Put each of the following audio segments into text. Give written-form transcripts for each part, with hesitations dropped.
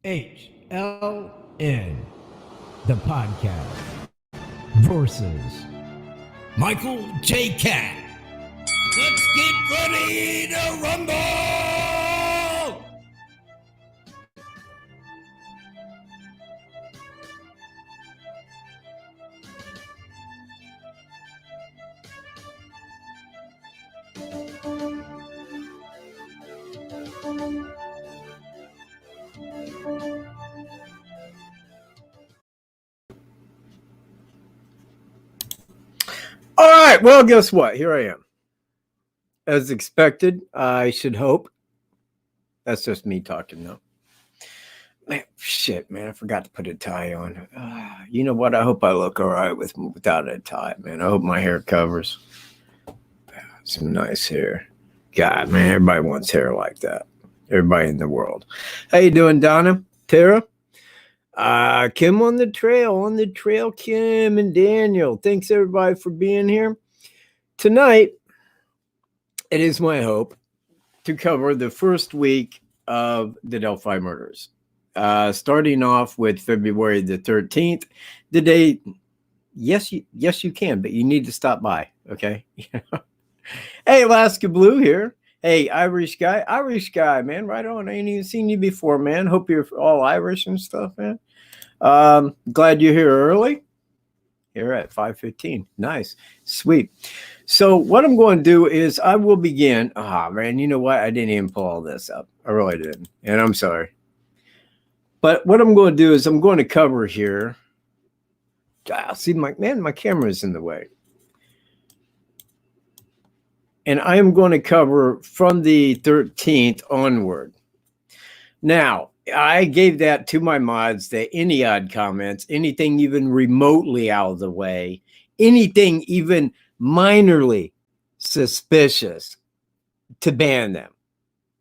HLN, the podcast, versus Michael J. Katt. Let's get ready to rumble! All right. Well, guess what? Here I am. As expected, I should hope. That's just me talking now. Man, shit, man. I forgot to put a tie on. You know what? I hope I look all right without a tie, man. I hope my hair covers. Some nice hair. God, man, everybody wants hair like that. Everybody in the world. How you doing, Donna? Tara? Kim on the trail, Kim and Daniel. Thanks, everybody, for being here. Tonight, it is my hope to cover the first week of the Delphi murders. Starting off with February the 13th, the day, yes, you can, but you need to stop by, okay? Hey, Alaska Blue here. Hey, Irish guy, man, right on. I ain't even seen you before, man. Hope you're all Irish and stuff, man. Glad you're here early. Here at 5:15. Nice. Sweet. So what I'm going to do is I will begin. Man, you know what? I didn't even pull all this up. I really didn't. And I'm sorry. But what I'm going to do is I'm going to cover here. See, my camera is in the way. And I am going to cover from the 13th onward. Now, I gave that to my mods that any odd comments, anything even remotely out of the way, anything even minorly suspicious, to ban them.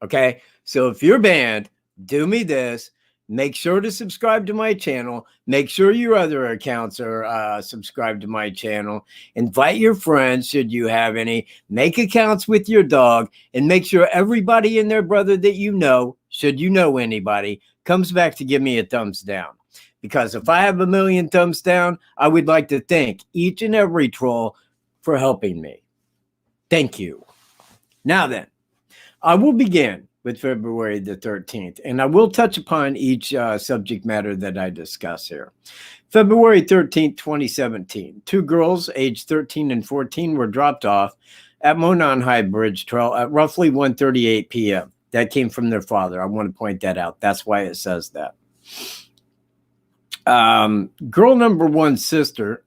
Okay? So if you're banned, do me this. Make sure to subscribe to my channel. Make sure your other accounts are subscribed to my channel. Invite your friends, should you have any. Make accounts with your dog. And make sure everybody and their brother that you know, should you know anybody, comes back to give me a thumbs down. Because if I have a million thumbs down, I would like to thank each and every troll for helping me. Thank you. Now then, I will begin with February the 13th, and I will touch upon each subject matter that I discuss here. February 13th, 2017, two girls aged 13 and 14 were dropped off at Monon High Bridge Trail at roughly 1:38 p.m. That came from their father. I want to point that out. That's why it says that. Girl number one's sister,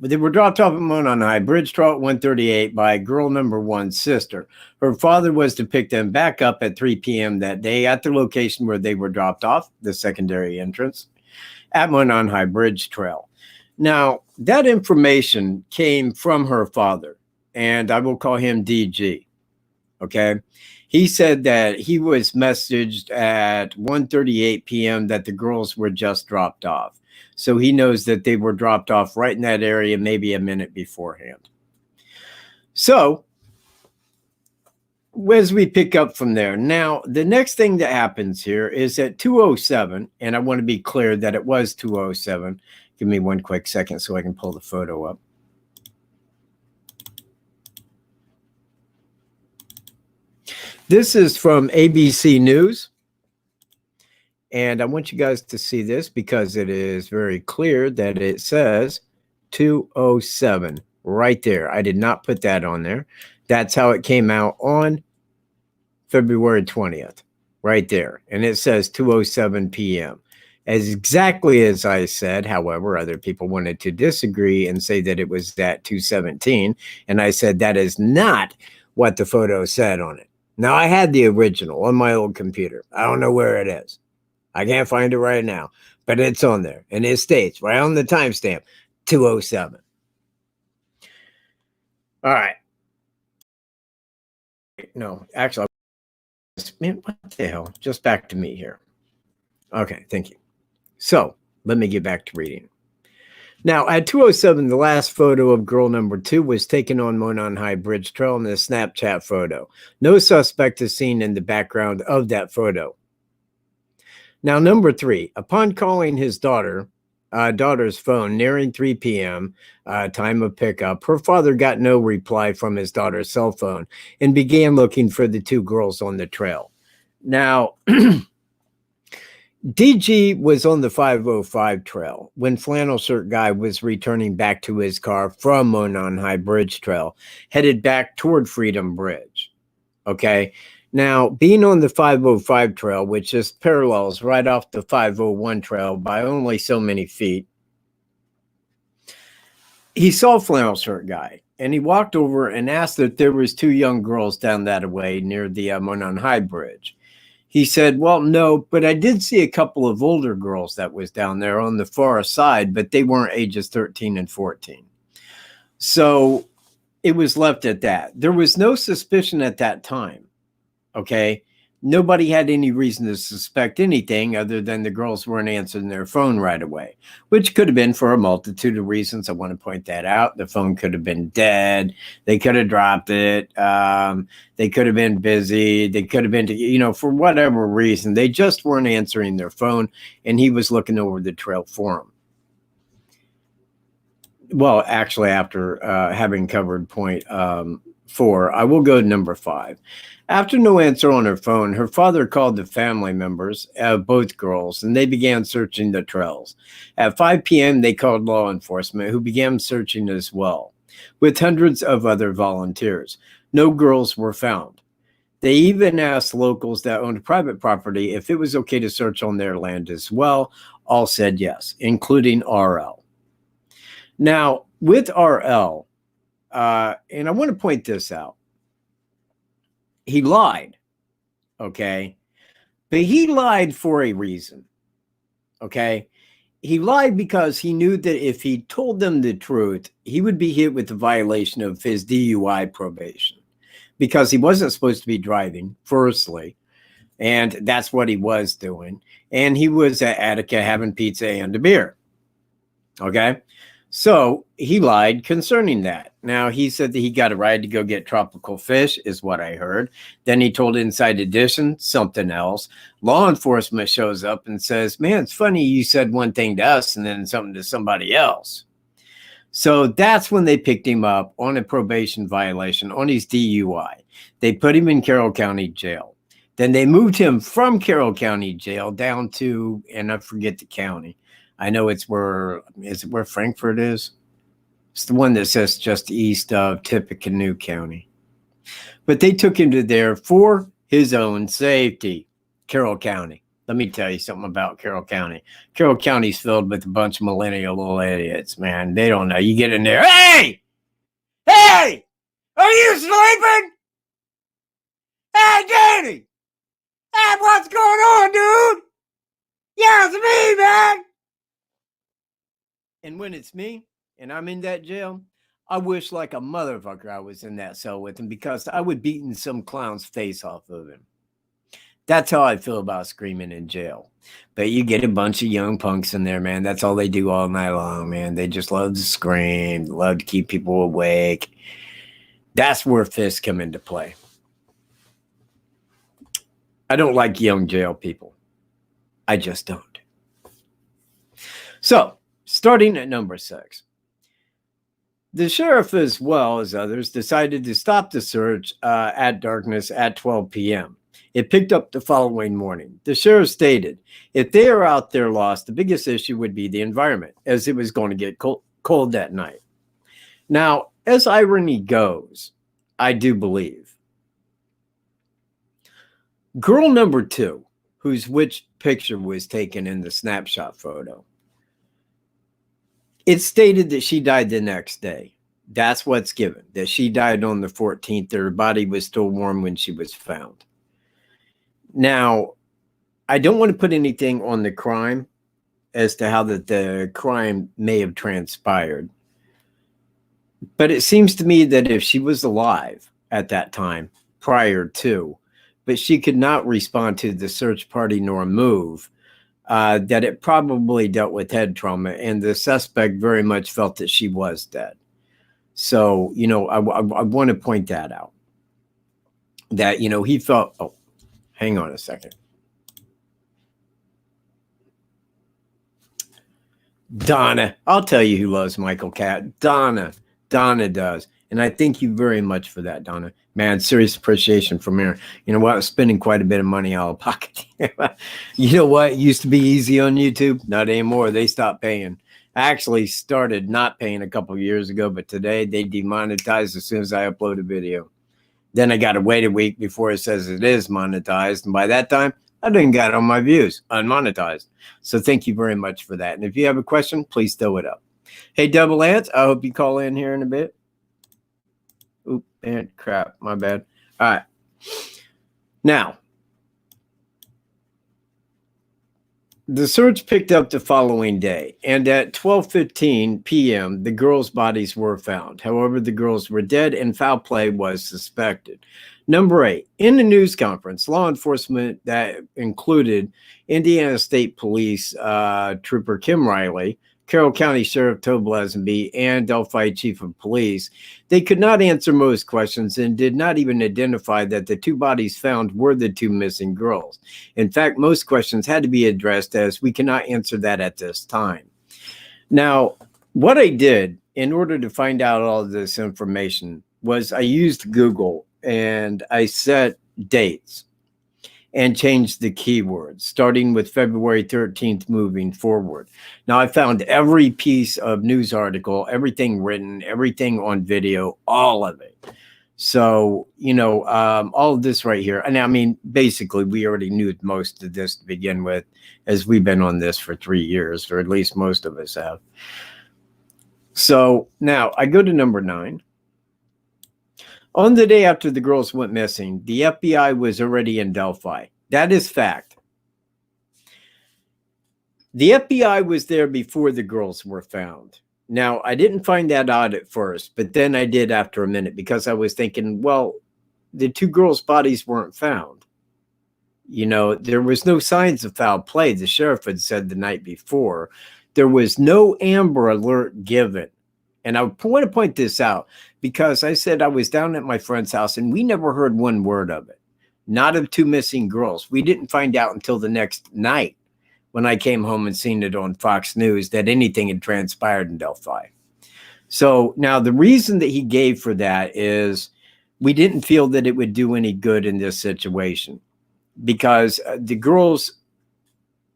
but they were dropped off at Monon High Bridge Trail at 1:38 by girl number one's sister. Her father was to pick them back up at 3 p.m. that day at the location where they were dropped off, the secondary entrance, at Monon High Bridge Trail. Now, that information came from her father, and I will call him DG, okay? He said that he was messaged at 1:38 p.m. that the girls were just dropped off. So he knows that they were dropped off right in that area, maybe a minute beforehand. So as we pick up from there, now the next thing that happens here is at 2:07, and I want to be clear that it was 2:07. Give me one quick second so I can pull the photo up. This is from ABC News. And I want you guys to see this because it is very clear that it says 2:07 right there. I did not put that on there. That's how it came out on February 20th, right there. And it says 2:07 p.m. As exactly as I said. However, other people wanted to disagree and say that it was at 2:17. And I said that is not what the photo said on it. Now, I had the original on my old computer. I don't know where it is. I can't find it right now, but it's on there. And it states right on the timestamp, 2:07. All right. No, actually, man, what the hell? Just back to me here. Okay, thank you. So let me get back to reading. Now, at 2:07, the last photo of girl number 2 was taken on Monon High Bridge Trail in a Snapchat photo. No suspect is seen in the background of that photo. Now, number 3, upon calling his daughter's phone nearing 3 p.m., time of pickup, her father got no reply from his daughter's cell phone and began looking for the 2 girls on the trail. Now, DG was on the 505 trail when Flannel Shirt Guy was returning back to his car from Monon High Bridge Trail, headed back toward Freedom Bridge. Okay. Now, being on the 505 trail, which just parallels right off the 501 trail by only so many feet, he saw Flannel Shirt Guy and he walked over and asked if there was 2 young girls down that way near the Monon High Bridge. He said, well, no, but I did see a couple of older girls that was down there on the far side, but they weren't ages 13 and 14. So it was left at that. There was no suspicion at that time. Okay. Nobody had any reason to suspect anything other than the girls weren't answering their phone right away, which could have been for a multitude of reasons. I want to point that out. The phone could have been dead. They could have dropped it. They could have been busy. They could have been, for whatever reason, they just weren't answering their phone, and he was looking over the trail for them. Well, actually, after having covered point 4, I will go to number 5. After no answer on her phone, her father called the family members of both girls, and they began searching the trails. At 5 p.m., they called law enforcement, who began searching as well, with hundreds of other volunteers. No girls were found. They even asked locals that owned private property if it was okay to search on their land as well. All said yes, including RL. Now, with RL, and I want to point this out, he lied, okay? But he lied for a reason, okay? He lied because he knew that if he told them the truth, he would be hit with the violation of his DUI probation because he wasn't supposed to be driving, firstly, and that's what he was doing. And he was at Attica having pizza and a beer, okay? So he lied concerning that. Now, he said that he got a ride to go get tropical fish, is what I heard. Then he told Inside Edition something else. Law enforcement shows up and says, man, it's funny you said one thing to us and then something to somebody else. So that's when they picked him up on a probation violation on his DUI. They put him in Carroll County Jail. Then they moved him from Carroll County Jail down to, and I forget the county. I know is it where Frankfort is? It's the one that says just east of Tippecanoe County. But they took him to there for his own safety. Carroll County. Let me tell you something about Carroll County. Carroll County's filled with a bunch of millennial little idiots, man. They don't know. You get in there, hey! Hey! Are you sleeping? Hey, Danny! Hey, what's going on, dude? Yeah, it's me, man! And when it's me and I'm in that jail, I wish like a motherfucker I was in that cell with him because I would beating some clown's face off of him. That's how I feel about screaming in jail. But you get a bunch of young punks in there, man. That's all they do all night long, man. They just love to scream, love to keep people awake. That's where fists come into play. I don't like young jail people. I just don't. So, starting at number 6. The sheriff, as well as others, decided to stop the search at darkness at 12 p.m. It picked up the following morning. The sheriff stated, if they are out there lost, the biggest issue would be the environment, as it was going to get cold that night. Now, as irony goes, I do believe girl number 2, which picture was taken in the snapshot photo, it stated that she died the next day. That's what's given, that she died on the 14th. Her body was still warm when she was found. Now, I don't want to put anything on the crime as to how the crime may have transpired. But it seems to me that if she was alive at that time, prior to, but she could not respond to the search party nor move, that it probably dealt with head trauma, and the suspect very much felt that she was dead. So, I want to point that out. That, he felt, oh, hang on a second. Donna, I'll tell you who loves Michael Katt. Donna does. And I thank you very much for that, Donna. Man, serious appreciation from here. You know what? I'm spending quite a bit of money out of pocket. You know what? It used to be easy on YouTube. Not anymore. They stopped paying. I actually started not paying a couple of years ago, but today they demonetized as soon as I upload a video. Then I got to wait a week before it says it is monetized. And by that time, I didn't got all my views unmonetized. So thank you very much for that. And if you have a question, please throw it up. Hey, Double Lance, I hope you call in here in a bit. Oop, man, crap, my bad. All right. Now, the search picked up the following day, and at 12:15 p.m., the girls' bodies were found. However, the girls were dead and foul play was suspected. Number 8, in the news conference, law enforcement that included Indiana State Police Trooper Kim Riley, Carroll County Sheriff Tobe Lesenby, and Delphi Chief of Police, they could not answer most questions and did not even identify that the 2 bodies found were the 2 missing girls. In fact, most questions had to be addressed as we cannot answer that at this time. Now, what I did in order to find out all of this information was I used Google and I set dates and changed the keywords, starting with February 13th moving forward. Now, I found every piece of news article, everything written, everything on video, all of it. So, all of this right here. And I mean, basically, we already knew most of this to begin with, as we've been on this for 3 years, or at least most of us have. So now I go to number 9. On the day after the girls went missing, the FBI was already in Delphi. That is fact. The FBI was there before the girls were found. Now, I didn't find that odd at first, but then I did after a minute because I was thinking, well, the 2 girls' bodies weren't found. There was no signs of foul play. The sheriff had said the night before. There was no Amber Alert given. And I want to point this out because I said I was down at my friend's house and we never heard one word of it. Not of 2 missing girls. We didn't find out until the next night when I came home and seen it on Fox News that anything had transpired in Delphi. So now the reason that he gave for that is we didn't feel that it would do any good in this situation because the girls,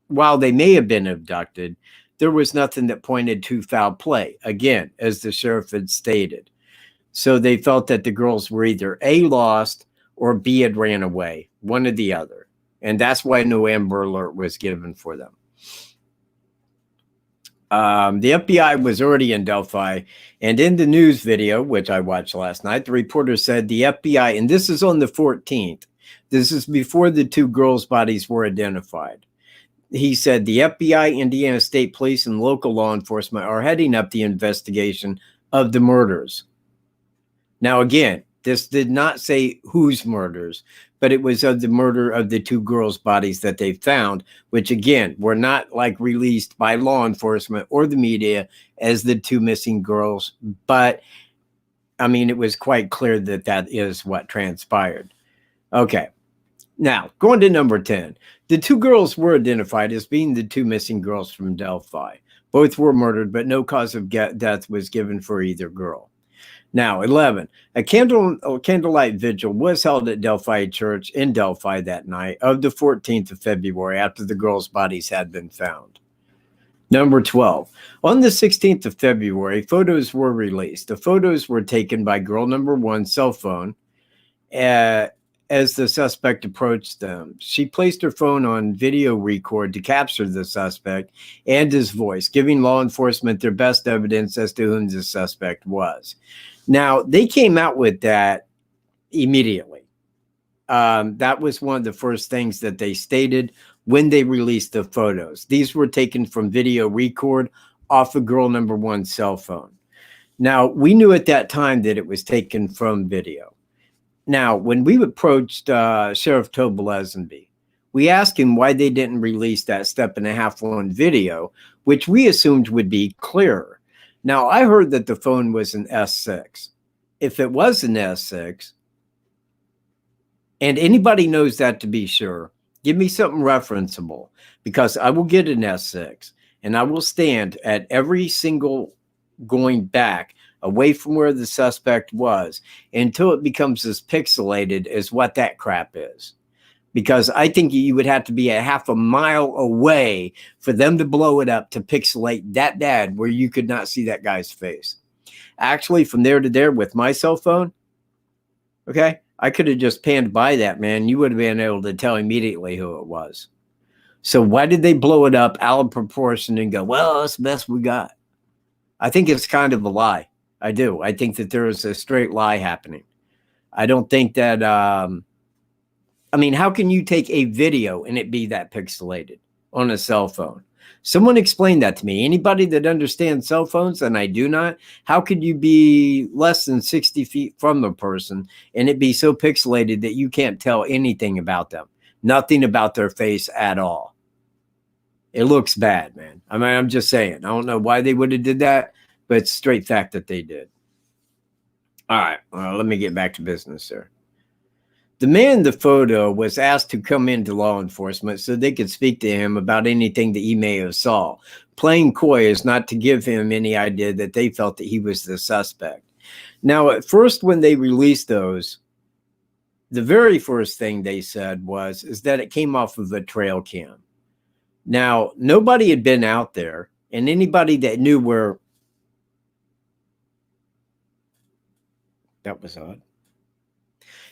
while they may have been abducted, there was nothing that pointed to foul play, again, as the sheriff had stated. So they felt that the girls were either A, lost, or B, had ran away, one or the other. And that's why no Amber Alert was given for them. The FBI was already in Delphi, and in the news video, which I watched last night, the reporter said the FBI, and this is on the 14th, this is before the 2 girls' bodies were identified. He said the FBI, Indiana State Police, and local law enforcement are heading up the investigation of the murders. Now, again, this did not say whose murders, but it was of the murder of the 2 girls' bodies that they found, which, again, were not released by law enforcement or the media as the 2 missing girls. But, I mean, it was quite clear that that is what transpired. Okay. Now, going to number 10, the 2 girls were identified as being the 2 missing girls from Delphi. Both were murdered, but no cause of death was given for either girl. Now, 11, a candlelight vigil was held at Delphi Church in Delphi that night of the 14th of February after the girls' bodies had been found. Number 12, on the 16th of February, photos were released. The photos were taken by girl number 1's cell phone as the suspect approached them. She placed her phone on video record to capture the suspect and his voice, giving law enforcement their best evidence as to whom the suspect was. Now, they came out with that immediately. That was one of the first things that they stated when they released the photos. These were taken from video record off of girl number 1's cell phone. Now, we knew at that time that it was taken from video. Now, when we approached Sheriff Tobe Lesenby, We asked him why they didn't release that step and a half on video, which we assumed would be clearer. Now, I heard that the phone was an S6. If it was an S6, and anybody knows that to be sure, give me something referenceable, because I will get an S6 and I will stand at every single going back away from where the suspect was until it becomes as pixelated as what that crap is. Because I think you would have to be a half a mile away for them to blow it up to pixelate that bad where you could not see that guy's face. Actually, from there to there with my cell phone, okay, I could have just panned by that, man. You would have been able to tell immediately who it was. So why did they blow it up out of proportion and go, well, that's the best we got? I think it's kind of a lie. I do. I think that there is a straight lie happening. I don't think that, I mean, how can you take a video and it be that pixelated on a cell phone? Someone explain that to me. Anybody that understands cell phones, and I do not, how could you be less than 60 feet from the person and it be so pixelated that you can't tell anything about them? Nothing about their face at all. It looks bad, man. I mean, I'm just saying. I don't know why they would have did that, but it's a straight fact that they did. All right. Well, let me get back to business here. The man in the photo was asked to come into law enforcement so they could speak to him about anything that he may have saw. Playing coy is not to give him any idea that they felt that he was the suspect. Now, at first, when they released those, the very first thing they said is that it came off of a trail cam. Now, nobody had been out there, and anybody that knew where... That was odd.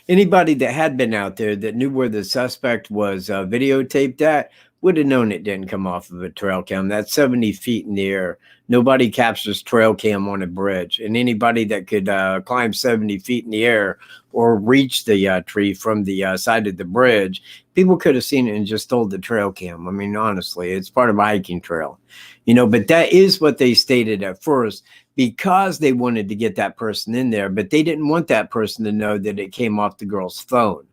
Anybody that had been out there that knew where the suspect was videotaped at would have known it didn't come off of a trail cam. That's 70 feet in the air. Nobody captures trail cam on a bridge. And anybody that could climb 70 feet in the air or reach the tree from the side of the bridge, people could have seen it and just stole the trail cam. I mean, honestly, it's part of a hiking trail. You know, but that is what they stated at first, because they wanted to get that person in there, but they didn't want that person to know that it came off the girl's phone.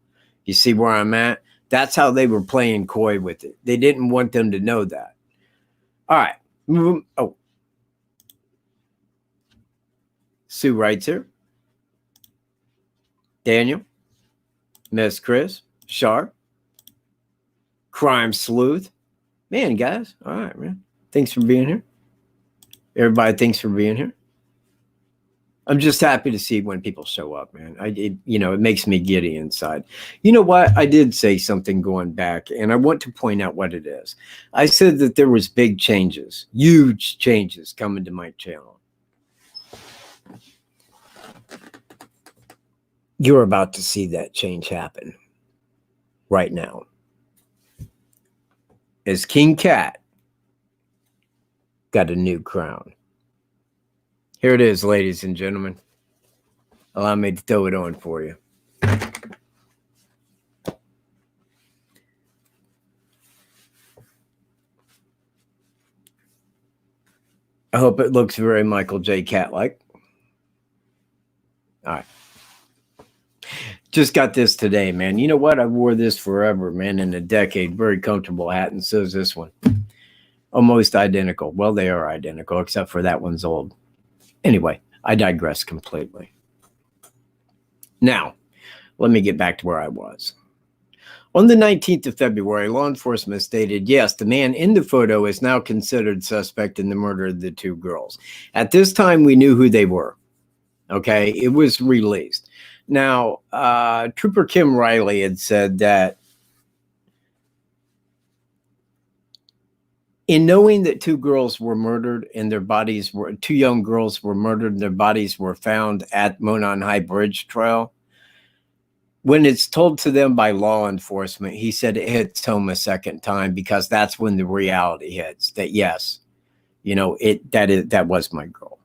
You see where I'm at? That's how they were playing coy with it. They didn't want them to know that. All right. Oh. Sue writes here. Daniel, Miss Chris, Sharp, Crime Sleuth. Man, guys. All right, man. Thanks for being here. Everybody, thanks for being here. I'm just happy to see when people show up, man. It makes me giddy inside. You know what? I did say something going back, and I want to point out what it is. I said that there was big changes, huge changes coming to my channel. You're about to see that change happen right now. As King Katt got a new crown. Here it is, ladies and gentlemen. Allow me to throw it on for you. I hope it looks very Michael J. Katt-like. All right. Just got this today, man. You know what? I wore this forever, man, in a decade. Very comfortable hat, and so is this one. Almost identical. Well, they are identical, except for that one's old. Anyway, I digress completely. Now, let me get back to where I was. On the 19th of February, law enforcement stated, yes, the man in the photo is now considered suspect in the murder of the two girls. At this time, we knew who they were. Okay, it was released. Now, Trooper Kim Riley had said that in knowing that two girls were murdered and two young girls were murdered and their bodies were found at Monon High Bridge Trail, when it's told to them by law enforcement, he said it hits home a second time, because that's when the reality hits that, yes, that was my girl.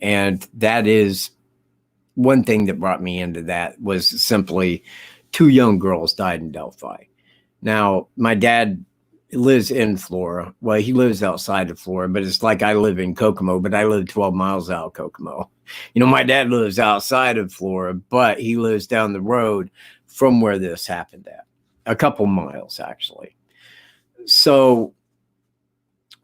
And that is one thing that brought me into that, was simply two young girls died in Delphi. Now, my dad lives in Flora. Well, he lives outside of Flora, but it's like I live in Kokomo, but I live 12 miles out of Kokomo. My dad lives outside of Flora, but he lives down the road from where this happened at. a couple miles actually. So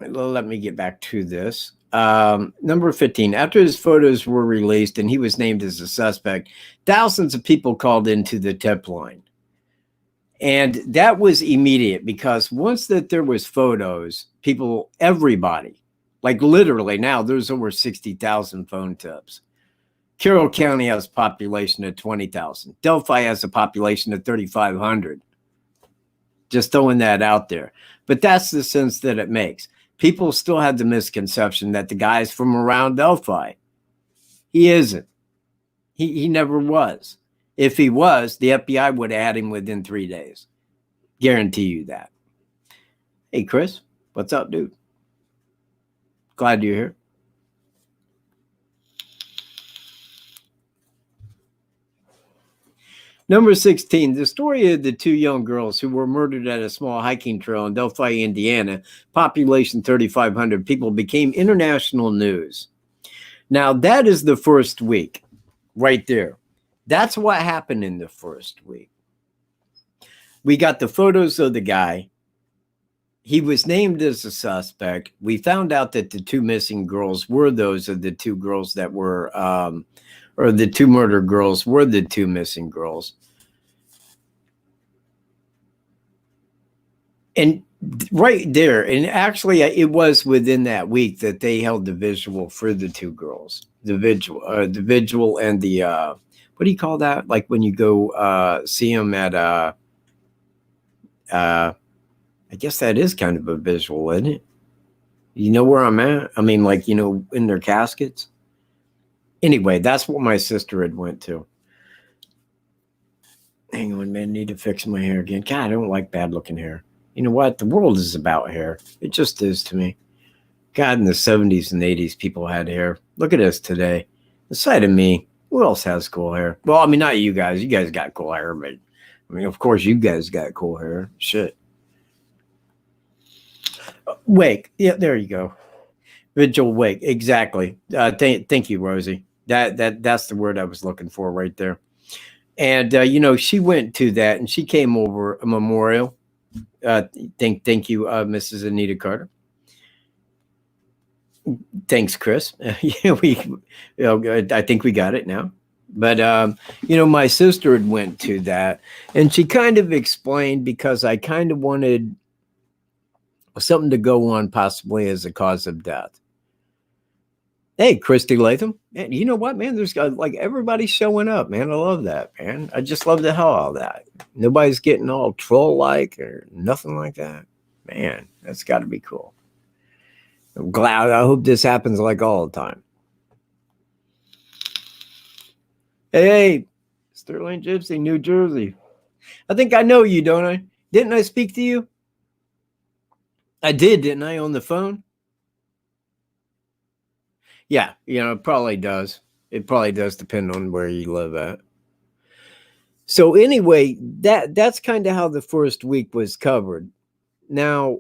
let me get back to this. Number 15, after his photos were released and he was named as a suspect, thousands of people called into the tip line. And that was immediate because once that there was photos, people, everybody, like literally now there's over 60,000 phone tips. Carroll County has a population of 20,000. Delphi has a population of 3,500. Just throwing that out there. But that's the sense that it makes. People still had the misconception that the guy's from around Delphi. He isn't. He never was. If he was, the FBI would have had him within 3 days. Guarantee you that. Hey, Chris, what's up, dude? Glad you're here. Number 16, the story of the two young girls who were murdered at a small hiking trail in Delphi, Indiana, population 3,500 people, became international news. Now, that is the first week right there. That's what happened in the first week. We got the photos of the guy. He was named as a suspect. We found out that the two missing girls were those of the two girls that were, or the two murdered girls were the two missing girls. And right there, and actually it was within that week that they held the visual for the two girls. The visual and the, what do you call that? Like when you go see them at, I guess that is kind of a visual, isn't it? You know where I'm at? I mean, like, you know, in their caskets. Anyway, that's what my sister had went to. Hang on, man. Need to fix my hair again. God, I don't like bad looking hair. You know what? The world is about hair. It just is to me. God, in the 70s and 80s, people had hair. Look at us today. Aside of me, who else has cool hair? Well, I mean, not you guys. You guys got cool hair, but I mean, of course, you guys got cool hair. Shit. Wake. Yeah, there you go. Vigil wake. Exactly. Thank you, Rosie. That's the word I was looking for right there. And you know, she went to that and she came over a memorial. Thank you, Mrs. Anita Carter. Thanks, Chris. I think we got it now. But you know, my sister had went to that, and she kind of explained because I kind of wanted something to go on possibly as a cause of death. Hey, Christy Latham. Man, you know what, man? There's like everybody's showing up, man. I love that, man. I just love the hell out of that. Nobody's getting all troll-like or nothing like that. Man, that's got to be cool. I'm glad. I hope this happens like all the time. Hey, Sterling Gypsy, New Jersey. I think I know you, don't I? Didn't I speak to you? I did, didn't I, on the phone? Yeah, you know, it probably does. It probably does depend on where you live at. So anyway, that's kind of how the first week was covered. Now,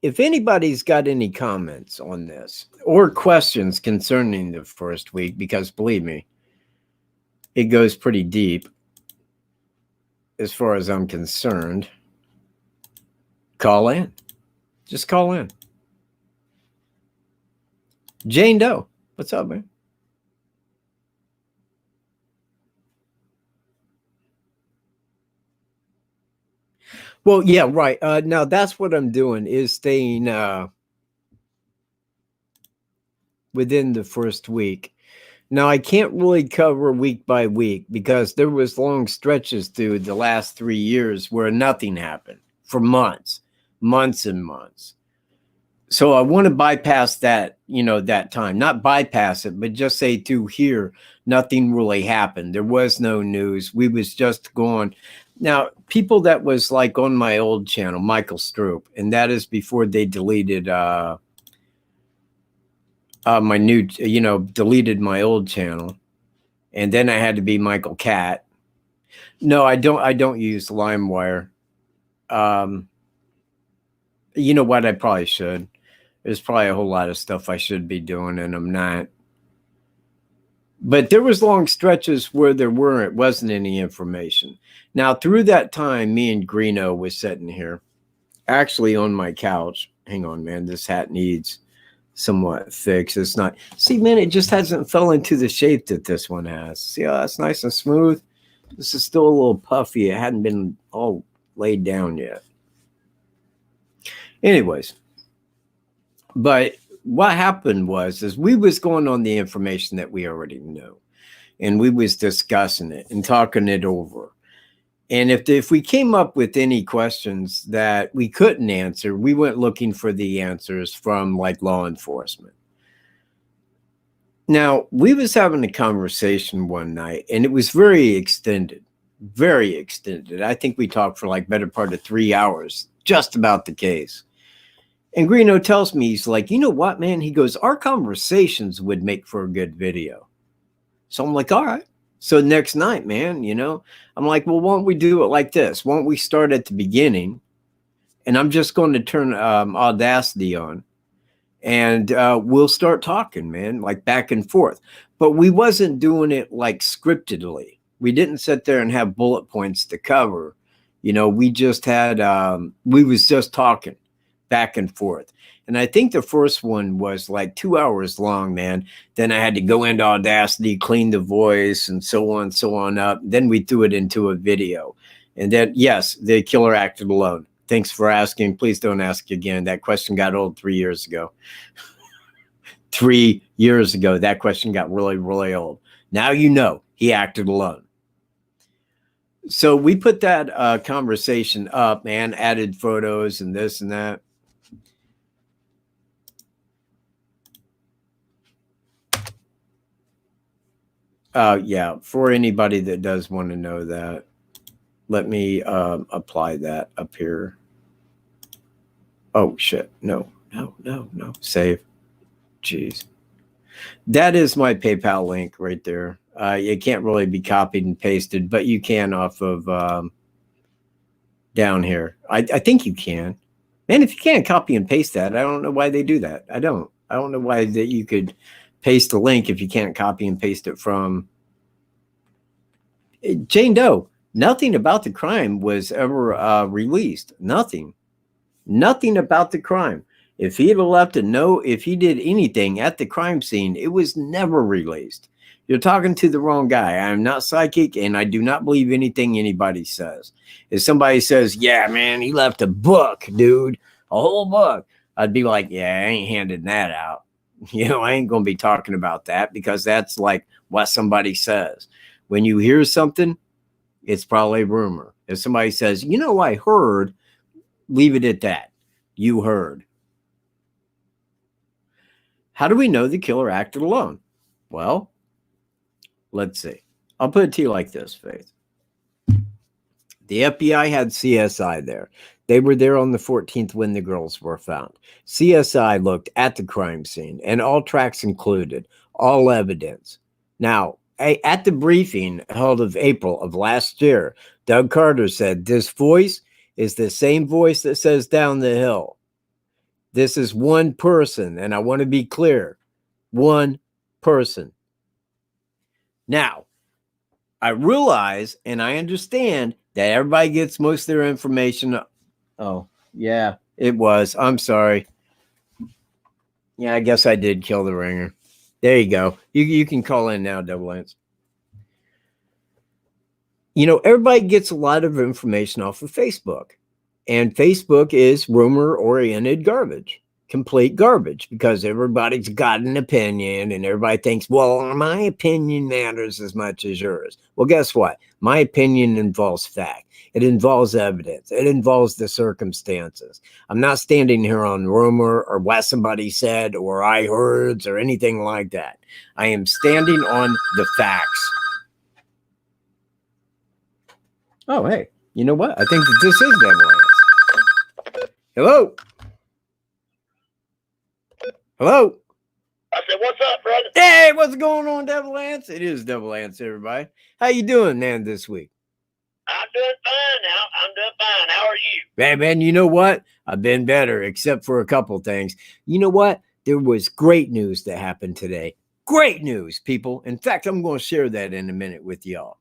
if anybody's got any comments on this or questions concerning the first week, because believe me, it goes pretty deep as far as I'm concerned, call in. Just call in. Jane Doe, what's up, man? Well, yeah, right. Now that's what I'm doing is staying within the first week. Now I can't really cover week by week because there was long stretches through the last 3 years where nothing happened for months and months. So I want to bypass that, you know, that time, not bypass it, but just say to here, nothing really happened. There was no news. We was just going. Now, people that was like on my old channel, Michael Stroop, and that is before they deleted my new, you know, deleted my old channel. And then I had to be Michael Katt. No, I don't use LimeWire. You know what? I probably should. There's probably a whole lot of stuff I should be doing, and I'm not. But there was long stretches where wasn't any information. Now, through that time, me and Greeno was sitting here, actually on my couch. Hang on, man. This hat needs somewhat fixed. It's not. See, man, it just hasn't fell into the shape that this one has. See how that's nice and smooth? This is still a little puffy. It hadn't been all laid down yet. Anyways, but what happened is we was going on the information that we already knew, and we was discussing it and talking it over. And if we came up with any questions that we couldn't answer, we went looking for the answers from like law enforcement. Now, we was having a conversation one night, and it was very extended, very extended. I think we talked for like better part of 3 hours just about the case. And Greeno tells me, he's like, you know what, man? He goes, our conversations would make for a good video. So I'm like, all right. So next night, man, I'm like, well, why don't we do it like this? Why don't we start at the beginning? And I'm just going to turn Audacity on, and we'll start talking, man, like back and forth. But we wasn't doing it like scriptedly. We didn't sit there and have bullet points to cover. We just had, we was just talking back and forth. And I think the first one was like 2 hours long, man. Then I had to go into Audacity, clean the voice, and so on up. Then we threw it into a video. And then, yes, the killer acted alone. Thanks for asking. Please don't ask again. That question got old 3 years ago. 3 years ago, that question got really, really old. Now he acted alone. So we put that conversation up, man, added photos and this and that. Yeah, for anybody that does want to know that, let me apply that up here. Oh, shit. No. Save. Jeez. That is my PayPal link right there. It can't really be copied and pasted, but you can off of down here. I think you can. Man, if you can't copy and paste that, I don't know why they do that. I don't know why that you could paste a link if you can't copy and paste it from Jane Doe. Nothing about the crime was ever released. Nothing about the crime. If he had left a note, if he did anything at the crime scene, it was never released. You're talking to the wrong guy. I am not psychic, and I do not believe anything anybody says. If somebody says, yeah, man, he left a book, dude, a whole book, I'd be like, yeah, I ain't handing that out. I ain't going to be talking about that, because that's like what somebody says. When you hear something, it's probably a rumor. If somebody says, I heard, leave it at that. You heard. How do we know the killer acted alone? Well, let's see. I'll put it to you like this, Faith. The FBI had CSI there. They were there on the 14th when the girls were found. CSI looked at the crime scene, and all tracks included, all evidence. Now, at the briefing held of April of last year, Doug Carter said, this voice is the same voice that says down the hill. This is one person, and I want to be clear, one person. Now, I realize and I understand that everybody gets most of their information. Oh, yeah, it was. I'm sorry. Yeah, I guess I did kill the ringer. There you go. You can call in now, Double Lance. Everybody gets a lot of information off of Facebook. And Facebook is rumor-oriented garbage, complete garbage, because everybody's got an opinion and everybody thinks, well, my opinion matters as much as yours. Well, guess what? My opinion involves fact. It involves evidence. It involves the circumstances. I'm not standing here on rumor or what somebody said or I heard or anything like that. I am standing on the facts. Oh, hey, you know what? I think that this is Double Lance. Hello? Hello? I said, what's up, brother? Hey, what's going on, Double Lance? It is Double Lance, everybody. How you doing, man, this week? I'm doing fine now. I'm doing fine. How are you? Man, you know what? I've been better, except for a couple things. You know what? There was great news that happened today. Great news, people. In fact, I'm going to share that in a minute with y'all.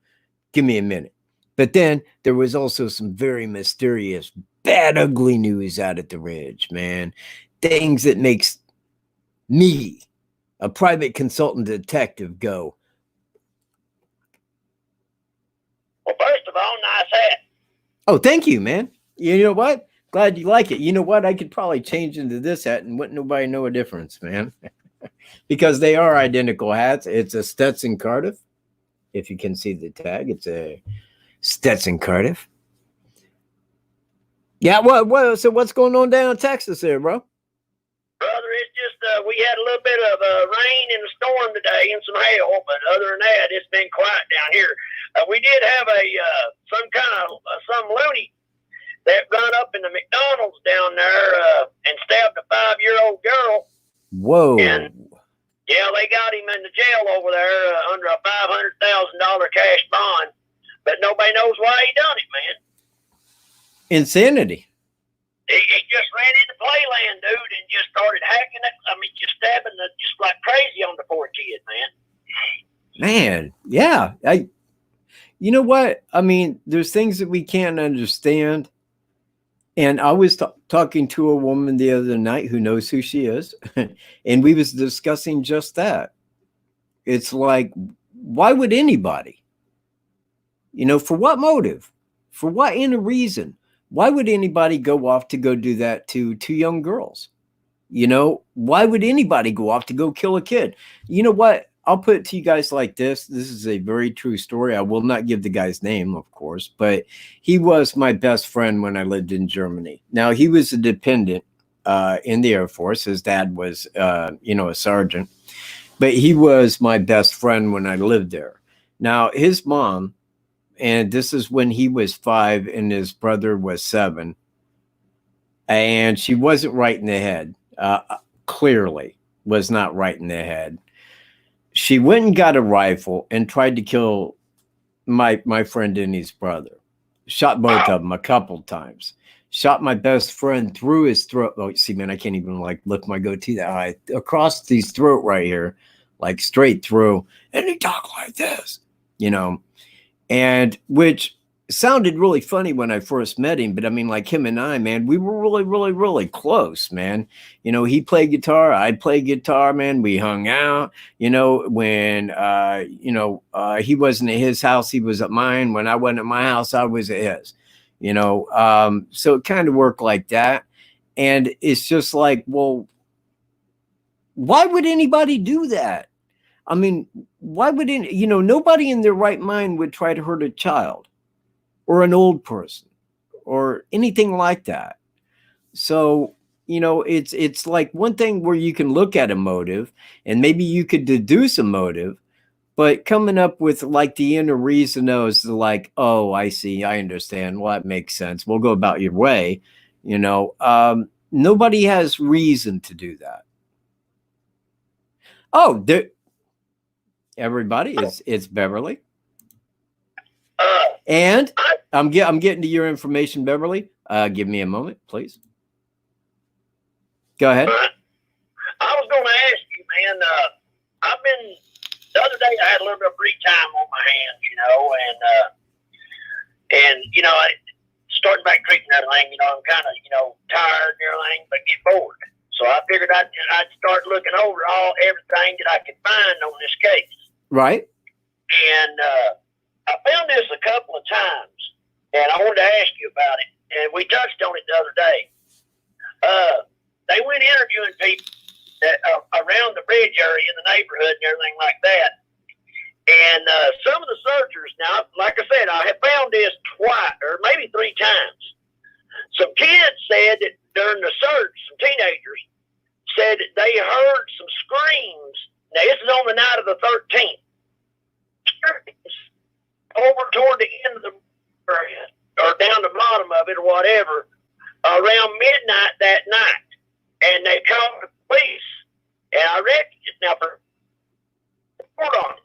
Give me a minute. But then there was also some very mysterious, bad, ugly news out at the Ridge, man. Things that makes me, a private consultant detective, go, Well, first of all, nice hat. oh, thank you, man. You know what? Glad you like it. You know what? I could probably change into this hat and wouldn't nobody know a difference, man. Because they are identical hats. It's a Stetson Cardiff. If you can see the tag, it's a Stetson Cardiff. Yeah, so what's going on down in Texas there, bro? Brother, it's just we had a little bit of rain and a storm today and some hail, but other than that, it's been quiet down here. We did have some loony that run up in the McDonald's down there and stabbed a 5-year-old girl. Whoa. And yeah, they got him in the jail over there under a $500,000 cash bond, but nobody knows why he done it, man. Insanity. He just ran into Playland, dude, and just started hacking it. I mean, just stabbing just like crazy on the poor kid, man. Man, yeah. You know what? I mean, there's things that we can't understand. And I was talking to a woman the other night who knows who she is, and we was discussing just that. It's like, why would anybody? You know, for what motive? For what inner reason? Why would anybody go off to go do that to two young girls? You know, why would anybody go off to go kill a kid? You know what? I'll put it to you guys like this. This is a very true story. I will not give the guy's name, of course, but he was my best friend when I lived in Germany. Now, he was a dependent in the Air Force. His dad was, a sergeant, but he was my best friend when I lived there. Now, his mom, and this is when he was 5 and his brother was 7, and she wasn't right in the head. Clearly was not right in the head. She went and got a rifle and tried to kill my friend and his brother. Shot both of them a couple times. Shot my best friend through his throat. Oh, see, man, I can't even lift my goatee that high. Across his throat right here, like straight through. And he talked like this, and which sounded really funny when I first met him. But I mean, like him and I, man, we were really, really, really close, man. He played guitar. I played guitar, man. We hung out, when, he wasn't at his house, he was at mine. When I wasn't at my house, I was at his, so it kind of worked like that. And it's just like, well, why would anybody do that? I mean, why would nobody in their right mind would try to hurt a child or an old person or anything like that. So, it's like one thing where you can look at a motive and maybe you could deduce a motive, but coming up with like the inner reason is like, oh, I see, I understand. Well, that makes sense. We'll go about your way. Nobody has reason to do that. Oh, everybody, it's Beverly. And I'm getting to your information, Beverly. Give me a moment, please. Go ahead. I was going to ask you, man. The other day I had a little bit of free time on my hands, I starting back treating everything. I'm kind of, tired and everything, but get bored. So I figured I'd start looking over everything that I could find on this case. Right. And I found this a couple of times, and I wanted to ask you about it. And we touched on it the other day. They went interviewing people that around the bridge area in the neighborhood and everything like that. And some of the searchers, now, like I said, I have found this twice or maybe 3 times. Some kids said that during the search, some teenagers said that they heard some screams. Now, this is on the night of the 13th. Over toward the end of the or down the bottom of it or whatever, around midnight that night. And they called the police. And I reckon it's now for report on it.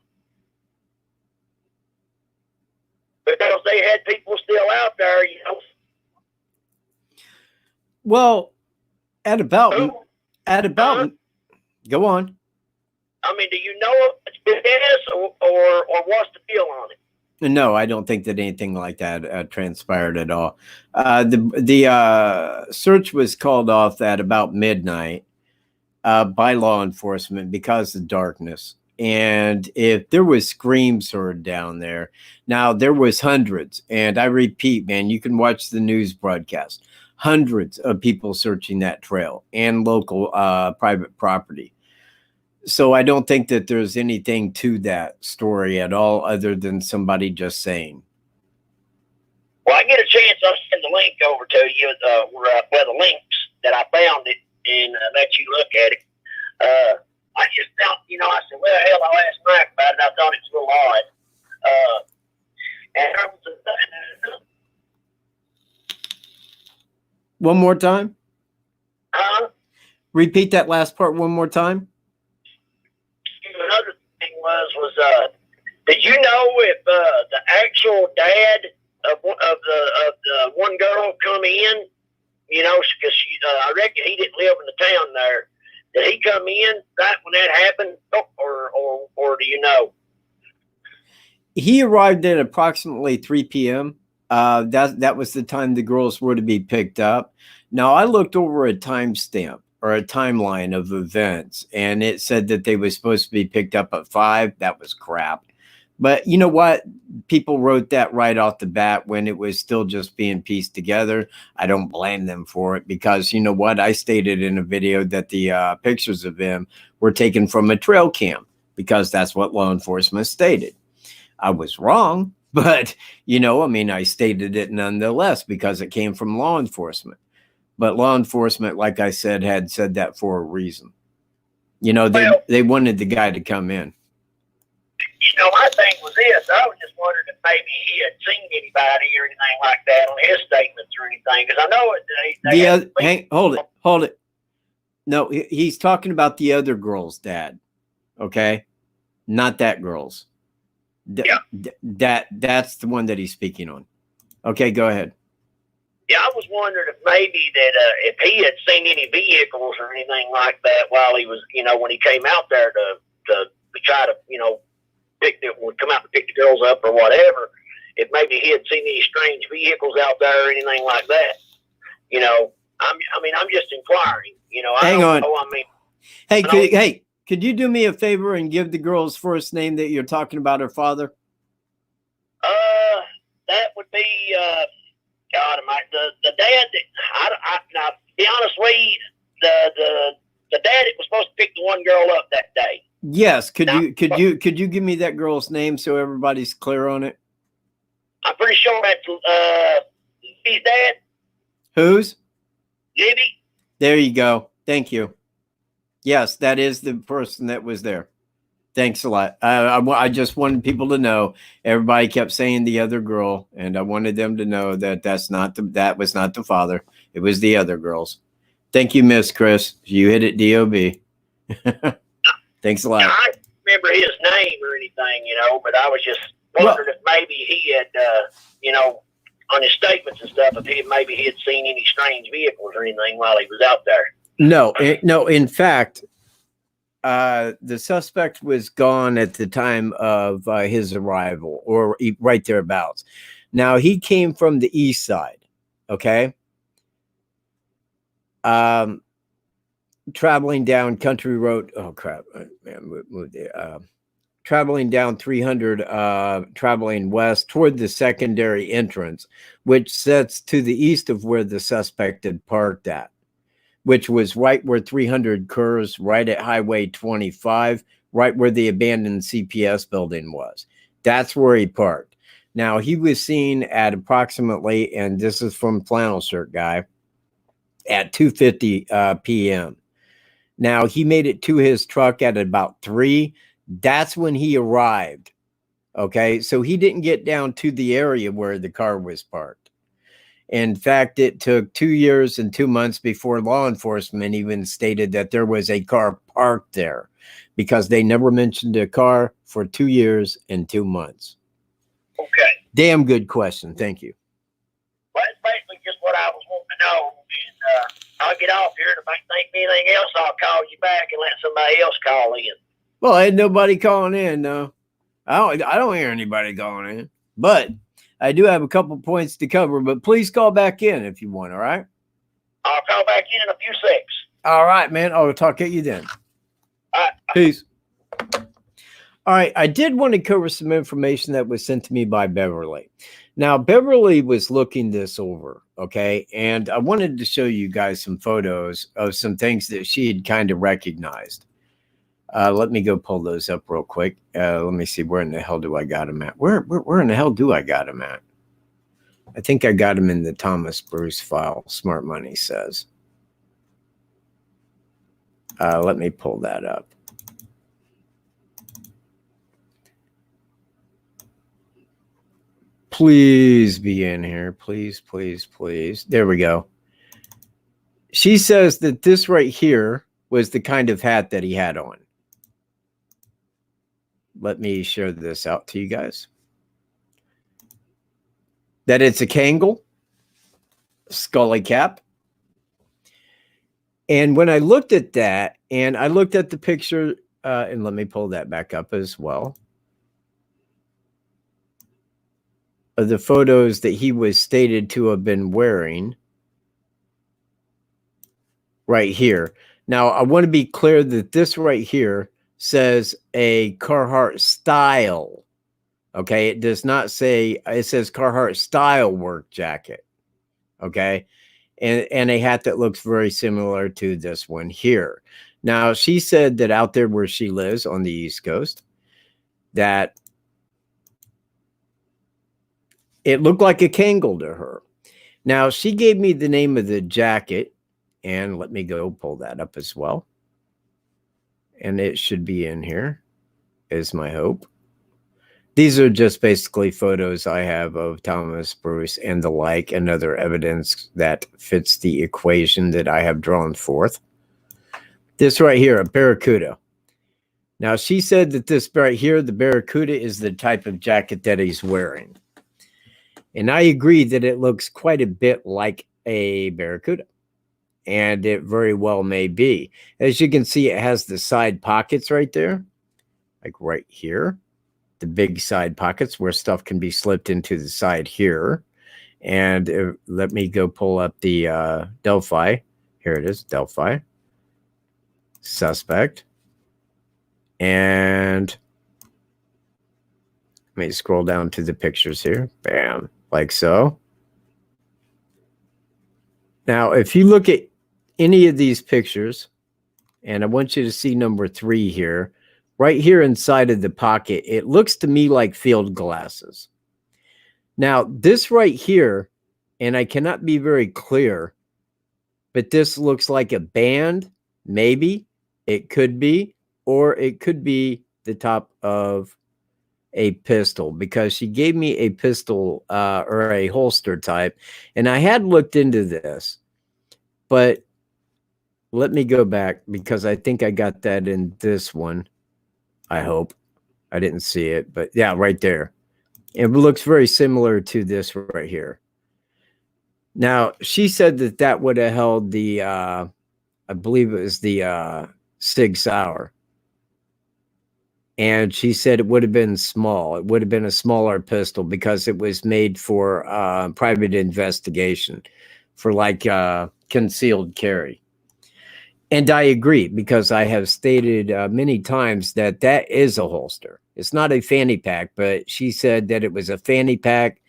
Because they had people still out there, Well, at about, go on. I mean, do you know if it's BS or what's the deal on it? No, I don't think that anything like that transpired at all. The search was called off at about midnight by law enforcement because of darkness. And if there was screams heard down there, now there was hundreds, and I repeat, man, you can watch the news broadcast, hundreds of people searching that trail and local private property. So I don't think that there's anything to that story at all other than somebody just saying. Well, I get a chance, I'll send the link over to you, where the links that I found it, and let you look at it. I just thought, I said, well, hell, I'll ask Mike about it. I thought it was a little odd. One more time? Huh? Repeat that last part one more time. Another thing was did you know if the actual dad of the one girl come in, because I reckon he didn't live in the town there. Did he come in right when that happened, or do you know? He arrived at approximately 3 p.m. That was the time the girls were to be picked up. Now, I looked over a timestamp or a timeline of events, and it said that they were supposed to be picked up at 5. That was crap. But you know what? People wrote that right off the bat when it was still just being pieced together. I don't blame them for it because you know what? I stated in a video that the pictures of him were taken from a trail cam because that's what law enforcement stated. I was wrong, but I stated it nonetheless because it came from law enforcement. But law enforcement, like I said, had said that for a reason. They wanted the guy to come in. My thing was this. I was just wondering if maybe he had seen anybody or anything like that on his statements or anything. Because I know hold it. No, he's talking about the other girl's dad. Okay, not that girl's. That's the one that he's speaking on. Okay, go ahead. Yeah, I was wondering if maybe that if he had seen any vehicles or anything like that while he was, when he came out there to try to, would come out and pick the girls up or whatever, if maybe he had seen any strange vehicles out there or anything like that. I'm just inquiring. Hang on. Hey, could you do me a favor and give the girl's first name that you're talking about, her father? That would be God, the dad. Now, to be honest with you, the dad that was supposed to pick the one girl up that day. Yes, could you give me that girl's name so everybody's clear on it? I'm pretty sure that's Libby's dad. Whose? Libby. There you go. Thank you. Yes, that is the person that was there. Thanks a lot. I just wanted people to know. Everybody kept saying the other girl, and I wanted them to know that that was not the father. It was the other girls. Thank you, Miss Chris. You hit it, DOB. Thanks a lot. I don't remember his name or anything, but I was just wondering if maybe he had, on his statements and stuff, if he had seen any strange vehicles or anything while he was out there. No. In fact, the suspect was gone at the time of his arrival, or right thereabouts. Now, he came from the east side, okay? Traveling down Country Road. Oh, crap. Man, moved there. Traveling down 300, traveling west toward the secondary entrance, which sets to the east of where the suspect had parked at, which was right where 300 curves, right at Highway 25, right where the abandoned CPS building was. That's where he parked. Now, he was seen at approximately, and this is from Flannel Shirt Guy, at 2:50 p.m. Now, he made it to his truck at about 3. That's when he arrived. Okay, so he didn't get down to the area where the car was parked. In fact, it took 2 years and 2 months before law enforcement even stated that there was a car parked there, because they never mentioned a car for 2 years and 2 months. Okay. Damn good question. Thank you. Well, that's basically just what I was wanting to know. And I'll get off here. And if I think of anything else, I'll call you back and let somebody else call in. Well, ain't nobody calling in, no. I don't hear anybody calling in. But I do have a couple points to cover, but please call back in if you want, all right? I'll call back in a few seconds. All right, man. I'll talk at you then. All right. Peace. All right. I did want to cover some information that was sent to me by Beverly. Now, Beverly was looking this over, okay? And I wanted to show you guys some photos of some things that she had kind of recognized. Let me go pull those up real quick. Let me see. Where in the hell do I got them at? Where in the hell do I got them at? I think I got them in the Thomas Bruce file, Smart Money says. Let me pull that up. Please be in here. Please, please, please. There we go. She says that this right here was the kind of hat that he had on. Let me share this out to you guys. That it's a Kangol, Scully cap. And when I looked at that, and I looked at the picture, and let me pull that back up as well, of the photos that he was stated to have been wearing right here. Now, I want to be clear that this right here says a Carhartt style. Okay, it does not say, it says Carhartt style work jacket. Okay, and a hat that looks very similar to this one here. Now, she said that out there where she lives on the East Coast, that it looked like a Kangol to her. Now, she gave me the name of the jacket, and let me go pull that up as well. And it should be in here, is my hope. These are just basically photos I have of Thomas Bruce and the like, and other evidence that fits the equation that I have drawn forth. This right here, a Barracuda. Now, she said that this right here, the Barracuda, is the type of jacket that he's wearing. And I agree that it looks quite a bit like a Barracuda. And it very well may be. As you can see, it has the side pockets right there. Like right here. The big side pockets where stuff can be slipped into the side here. And let me go pull up the Delphi. Here it is, Delphi. Suspect. And let me scroll down to the pictures here. Bam. Like so. Now, if you look at any of these pictures, and I want you to see number 3 here, right here inside of the pocket, it looks to me like field glasses. Now, this right here, and I cannot be very clear, but this looks like a band, maybe. It could be, or it could be the top of a pistol, because she gave me a pistol or a holster type, and I had looked into this, but let me go back, because I think I got that in this one. I hope. I didn't see it, but yeah, right there. It looks very similar to this right here. Now, she said that that would have held the, I believe it was the Sig Sauer. And she said it would have been small. It would have been a smaller pistol because it was made for private investigation, for like concealed carry. And I agree, because I have stated many times that that is a holster. It's not a fanny pack, but she said that it was a fanny pack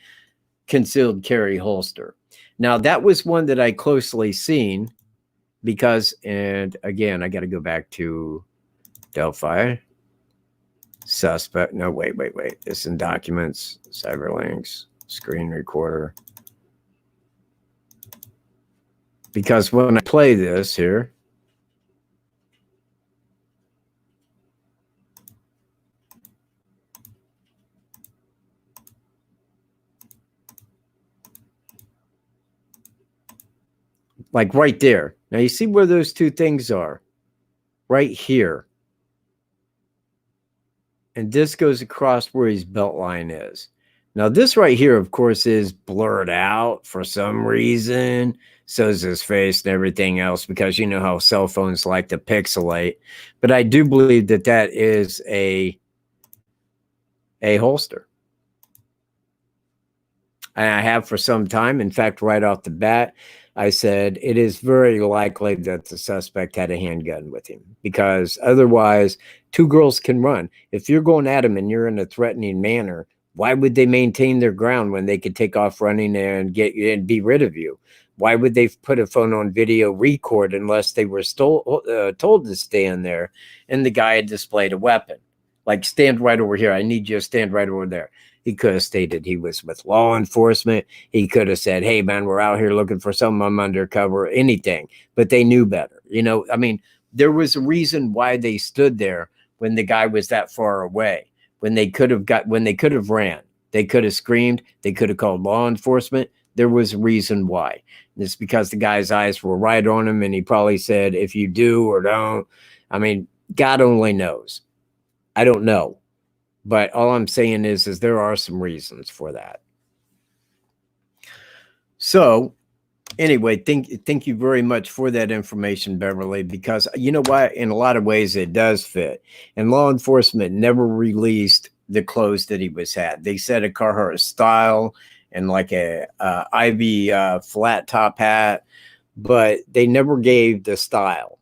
concealed carry holster. Now, that was one that I closely seen because, and again, I got to go back to Delphi. Suspect. No, wait. It's in documents, cyberlinks, screen recorder. Because when I play this here, like right there. Now you see where those two things are? Right here. And this goes across where his belt line is. Now, this right here, of course, is blurred out for some reason. So is his face and everything else, because you know how cell phones like to pixelate. But I do believe that that is a holster. And I have for some time. In fact, right off the bat, I said it is very likely that the suspect had a handgun with him, because otherwise, two girls can run. If you're going at them and you're in a threatening manner, why would they maintain their ground when they could take off running and get you and be rid of you? Why would they put a phone on video record unless they were told to stand there and the guy had displayed a weapon? Like, stand right over here. I need you to stand right over there. He could have stated he was with law enforcement. He could have said, hey, man, we're out here looking for something. I'm undercover, anything. But they knew better. You know, I mean, there was a reason why they stood there when the guy was that far away, when they could have ran. They could have screamed. They could have called law enforcement. There was a reason why. And it's because the guy's eyes were right on him. And he probably said, if you do or don't, I mean, God only knows. I don't know. But all I'm saying is there are some reasons for that. So anyway, thank you very much for that information, Beverly, because you know what? In a lot of ways, it does fit. And law enforcement never released the clothes that he was at. They said a Carhartt style and like a Ivy flat top hat, but they never gave the style.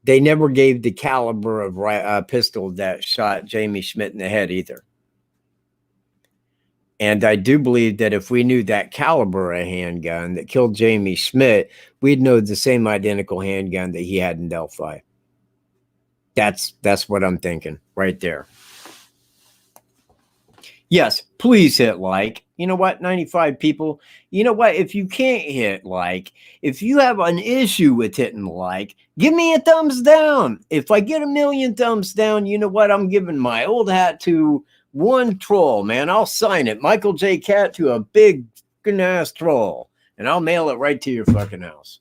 They never gave the caliber of pistol that shot Jamie Schmidt in the head either. And I do believe that if we knew that caliber of handgun that killed Jamie Schmidt, we'd know the same identical handgun that he had in Delphi. That's what I'm thinking right there. Yes, please hit like. You know what? 95 people. You know what? If you can't hit like, if you have an issue with hitting like, give me a thumbs down. If I get 1 million thumbs down, you know what? I'm giving my old hat to one troll, man. I'll sign it. Michael J. Katt to a big ass troll. And I'll mail it right to your fucking house.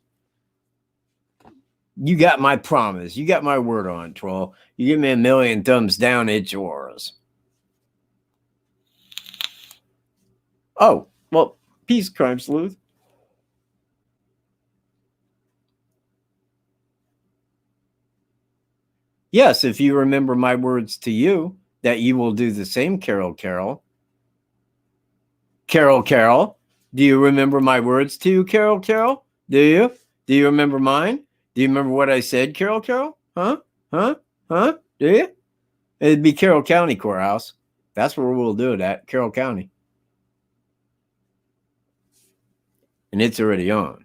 You got my promise. You got my word on it, troll. You give me 1 million thumbs down, it's yours. Oh, well, peace, Crime Sleuth. Yes, if you remember my words to you, that you will do the same, Carol. Carol, do you remember my words to you, Carol? Do you? Do you remember mine? Do you remember what I said, Carol? Huh? Do you? It'd be Carroll County Courthouse. That's where we'll do it at, Carroll County. And it's already on.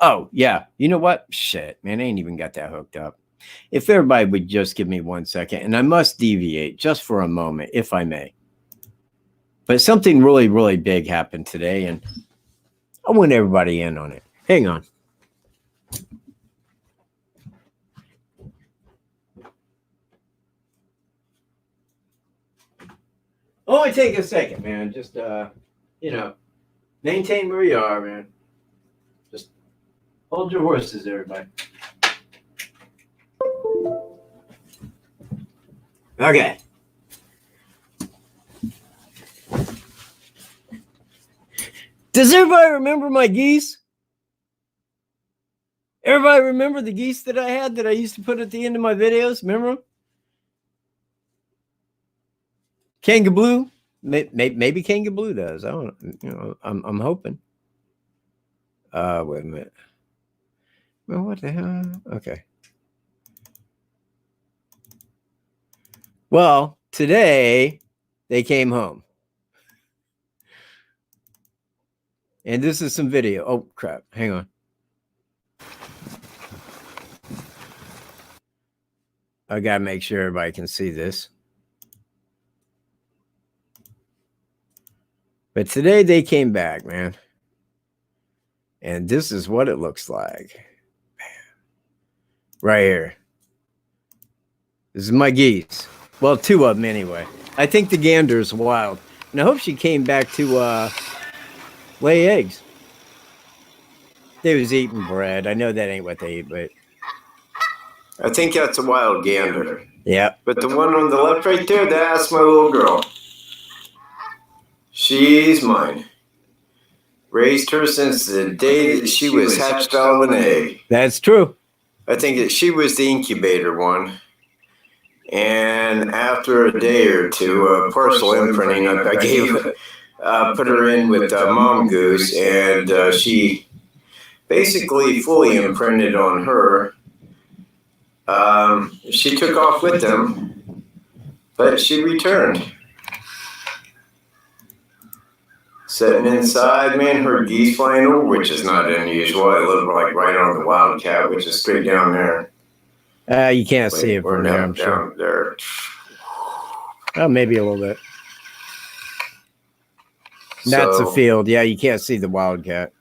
Oh, yeah. You know what? Shit, man, I ain't even got that hooked up. If everybody would just give me 1 second, and I must deviate just for a moment, if I may. But something really, really big happened today, and I want everybody in on it. Hang on. Only take a second, man. Just, you know, maintain where you are, man. Just hold your horses, everybody. Okay. Does everybody remember my geese? Everybody remember the geese that I had that I used to put at the end of my videos? Remember them? Kangablue? Maybe Kangablue does. I don't, you know, I'm hoping. Wait a minute. Well, what the hell? Okay. Well, today they came home. And this is some video. Oh, crap. Hang on. I got to make sure everybody can see this. But today they came back, man. And this is what it looks like. Right here. This is my geese. Well, 2 of them anyway. I think the gander's wild. And I hope she came back to lay eggs. They was eating bread. I know that ain't what they eat, but I think that's a wild gander. Yeah. But the one on the left right there, that's my little girl. She's mine. Raised her since the day that she was hatched out of an egg. That's true. I think that she was the incubator one. And after a day or two, partial imprinting, I gave, put her in with Mom Goose, and she basically fully imprinted on her. She took off with them, but she returned. Sitting inside, man, heard geese flying over, which is not unusual. I live like right on the Wildcat, which is straight down there. You can't see it from there, I'm sure. There. Oh, maybe a little bit. That's a field. Yeah, you can't see the Wildcat.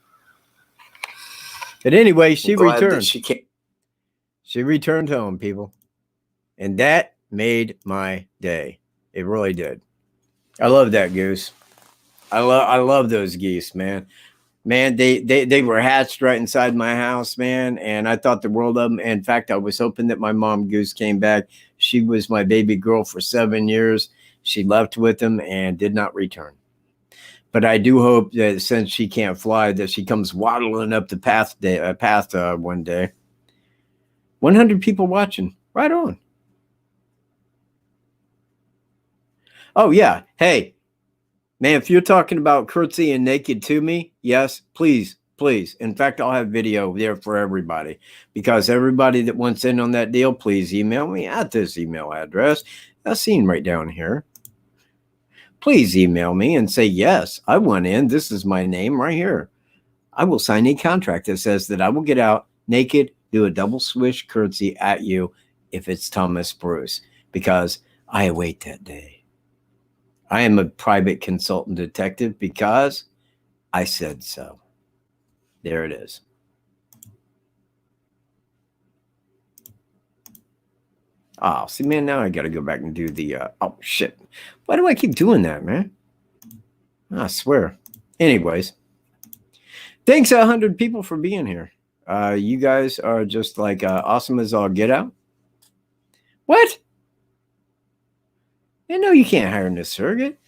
But anyway, she returned. She returned home, people. And that made my day. It really did. I love that goose. I love those geese, man. Man, they were hatched right inside my house, man. And I thought the world of them. In fact, I was hoping that my mom goose came back. She was my baby girl for 7 years. She left with them and did not return. But I do hope that since she can't fly, that she comes waddling up the path one day. 100 people watching. Right on. Oh, yeah. Hey. Man, if you're talking about curtsying naked to me, yes, please, please. In fact, I'll have video there for everybody, because everybody that wants in on that deal, please email me at this email address. That's seen right down here. Please email me and say, yes, I want in. This is my name right here. I will sign a contract that says that I will get out naked, do a double swish curtsy at you if it's Thomas Bruce, because I await that day. I am a private consultant detective because I said so. There it is. Oh, see, man, now I got to go back and do the, oh, shit. Why do I keep doing that, man? I swear. Anyways, thanks 100 people for being here. You guys are just like awesome as all get out. What? You know you can't hire a surrogate.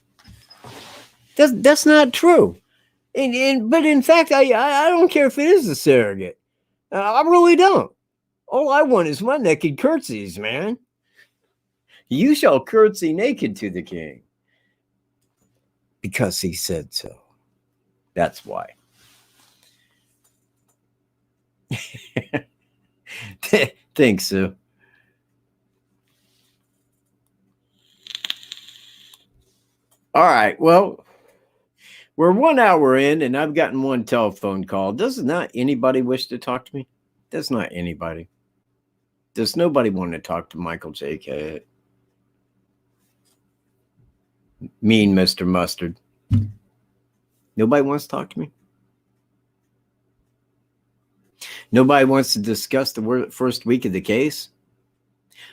That's not true. But in fact, I don't care if it is a surrogate. I really don't. All I want is my naked curtsies, man. You shall curtsy naked to the king. Because he said so. That's why. Thanks, Sue. All right, well, we're 1 hour in, and I've gotten one telephone call. Does not anybody wish to talk to me? Does not anybody. Does nobody want to talk to Michael J. Katt? Mean Mr. Mustard. Nobody wants to talk to me? Nobody wants to discuss the first week of the case?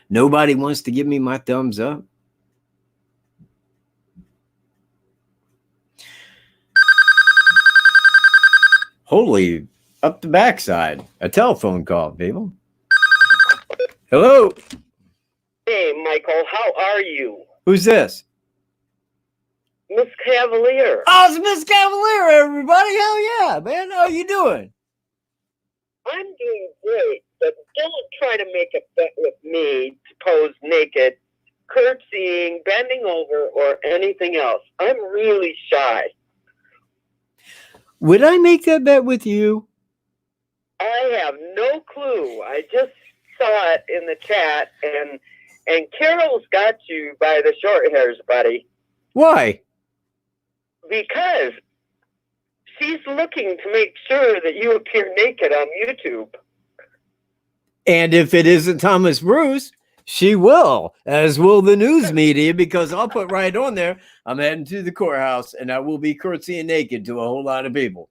Nobody wants to give me my thumbs up? Holy, up the backside. A telephone call, people. Hello. Hey, Michael, how are you? Who's this? Miss Cavalier. Oh, it's Miss Cavalier, everybody. Hell yeah, man. How you doing? I'm doing great, but don't try to make a bet with me to pose naked, curtsying, bending over, or anything else. I'm really shy. Would I make that bet with you? I have no clue. I just saw it in the chat, and Carol's got you by the short hairs, buddy. Why? Because she's looking to make sure that you appear naked on YouTube. And if it isn't Thomas Bruce, she will, as will the news media, because I'll put right on there, I'm heading to the courthouse, and I will be curtsying naked to a whole lot of people.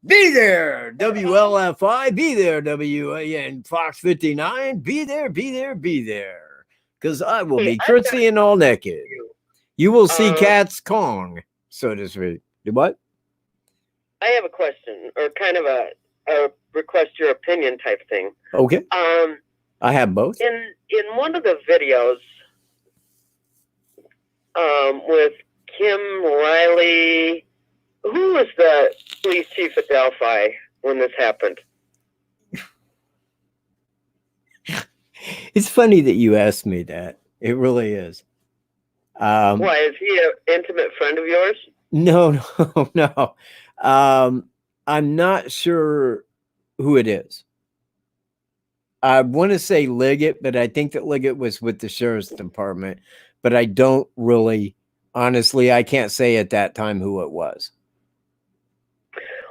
Be there, WLFI. Be there, WAN Fox 59. Be there, be there, be there. Because I will be curtsying all naked. You will see Katt's Kong, so to speak. Do what? I have a question, or kind of a request your opinion type thing. Okay. I have both. In one of the videos with Kim Riley. Who was the police chief at Delphi when this happened? It's funny that you asked me that. It really is. Why, is he an intimate friend of yours? No, no. I'm not sure who it is. I want to say Liggett, but I think that Liggett was with the sheriff's department. But I don't really, honestly, I can't say at that time who it was.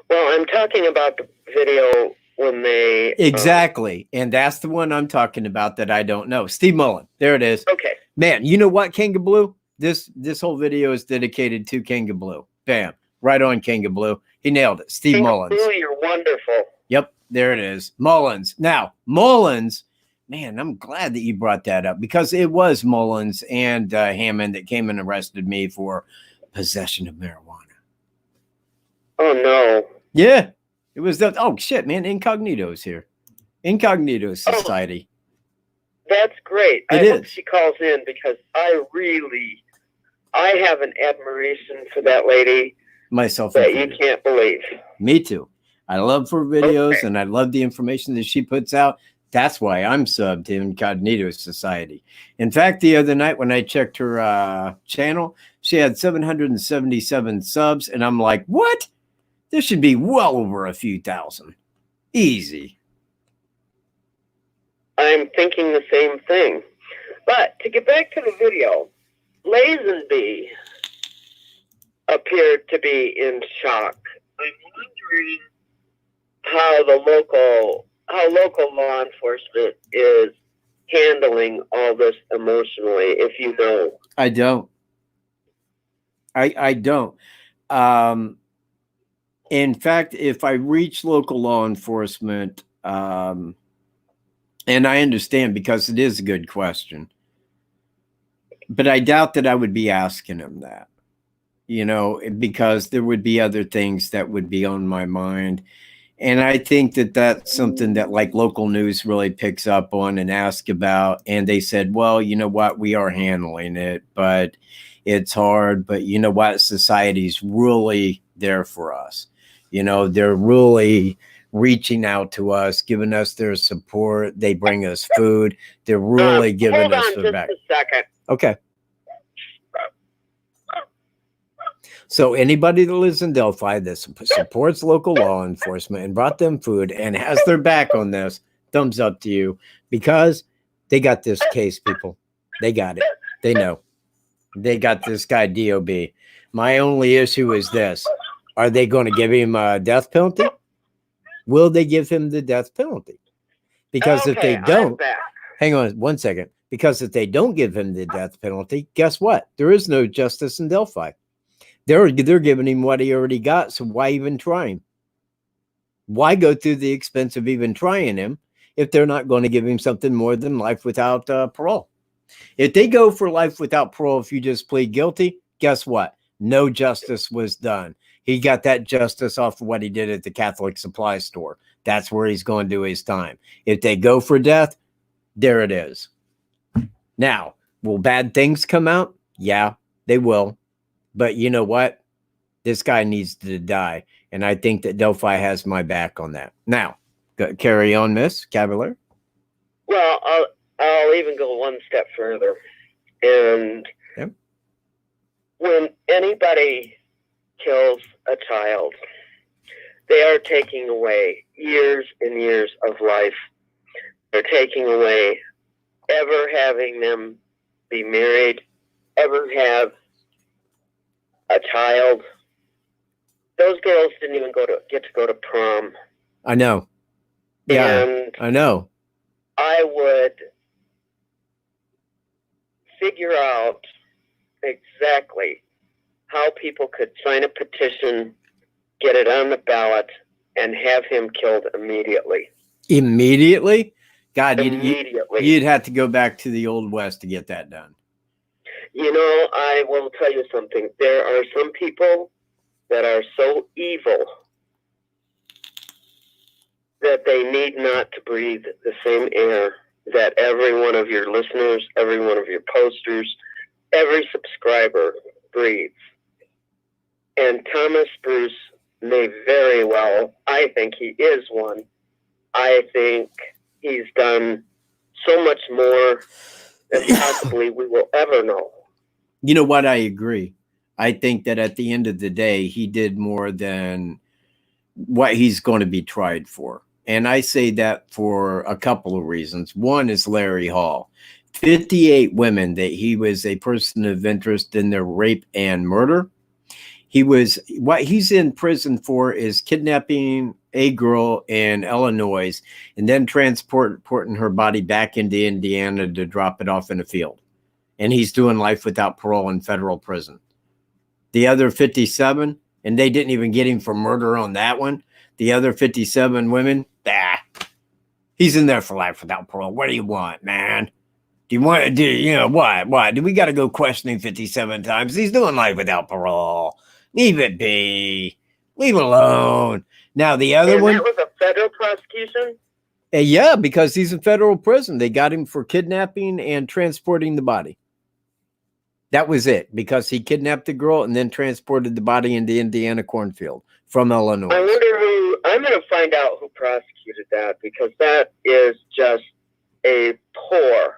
Well, I'm talking about the video when they... Exactly. And that's the one I'm talking about that I don't know. Steve Mullen. There it is. Okay. Man, you know what, King of Blue? This whole video is dedicated to King of Blue. Bam. Right on, King of Blue. He nailed it. Steve Mullins. Blue, you're wonderful. Yep, there it is. Mullins. Now, Mullins, man, I'm glad that you brought that up because it was Mullins and Hammond that came and arrested me for possession of marijuana. Oh, no. Yeah, it was the, oh, shit, man, Incognito's here. Incognito Society. That's great. It I hope is. she calls in because I have an admiration for that lady Myself that included. you can't believe. Me too. I love her videos Okay. and I love the information that she puts out. That's why I'm subbed to Incognito Society. In fact, the other night when I checked her channel, she had 777 subs. And I'm like, what? There should be well over a few thousand. Easy. I'm thinking the same thing. But to get back to the video, Lazenby appeared to be in shock. I'm wondering how local law enforcement is handling all this emotionally, if you know. I don't. I don't. In fact, if I reach local law enforcement, and I understand because it is a good question, but I doubt that I would be asking him that, you know, because there would be other things that would be on my mind. And I think that that's something that like local news really picks up on and asks about. And they said, well, you know what, we are handling it, but it's hard. But you know what, society's really there for us. You know, they're really reaching out to us, giving us their support. They bring us food. They're really giving us feedback. Hold on just a second. Okay. So anybody that lives in Delphi that supports local law enforcement and brought them food and has their back on this, thumbs up to you because they got this case, people. They got it. They know. They got this guy, DOB. My only issue is this. Are they going to give him a death penalty? Will they give him the death penalty? Because if they don't, hang on 1 second. Because if they don't give him the death penalty, guess what? There is no justice in Delphi. They're giving him what he already got, so why even try him? Why go through the expense of even trying him if they're not going to give him something more than life without parole? If they go for life without parole, if you just plead guilty, guess what? No justice was done. He got that justice off of what he did at the Catholic supply store. That's where he's going to do his time. If they go for death, there it is. Now, will bad things come out? Yeah, they will. But you know what? This guy needs to die. And I think that Delphi has my back on that. Now, carry on, Miss Cavalier. Well, I'll even go one step further. And when anybody kills a child, they are taking away years and years of life. They're taking away ever having them be married, ever have a child. Those girls didn't even get to go to prom. I know. Yeah, and I know. I would figure out exactly how people could sign a petition, get it on the ballot, and have him killed immediately. Immediately? God, immediately. You'd have to go back to the Old West to get that done. You know, I will tell you something. There are some people that are so evil that they need not to breathe the same air that every one of your listeners, every one of your posters, every subscriber breathes. And Thomas Bruce may very well, I think he is one. I think he's done so much more than possibly we will ever know. You know what? I agree. I think that at the end of the day, he did more than what he's going to be tried for. And I say that for a couple of reasons. One is Larry Hall. 58 women that he was a person of interest in their rape and murder. What he's in prison for is kidnapping a girl in Illinois and then transporting her body back into Indiana to drop it off in a field. And he's doing life without parole in federal prison. The other 57, and they didn't even get him for murder on that one. The other 57 women, he's in there for life without parole. What do you want, man? Do you want to do, what? Do we got to go questioning 57 times? He's doing life without parole. Leave it be. Leave it alone. Now, the other one. That was a federal prosecution? Yeah, because he's in federal prison. They got him for kidnapping and transporting the body. That was it, because he kidnapped the girl and then transported the body into Indiana cornfield from Illinois. I wonder who, I'm going to find out who prosecuted that, because that is just a poor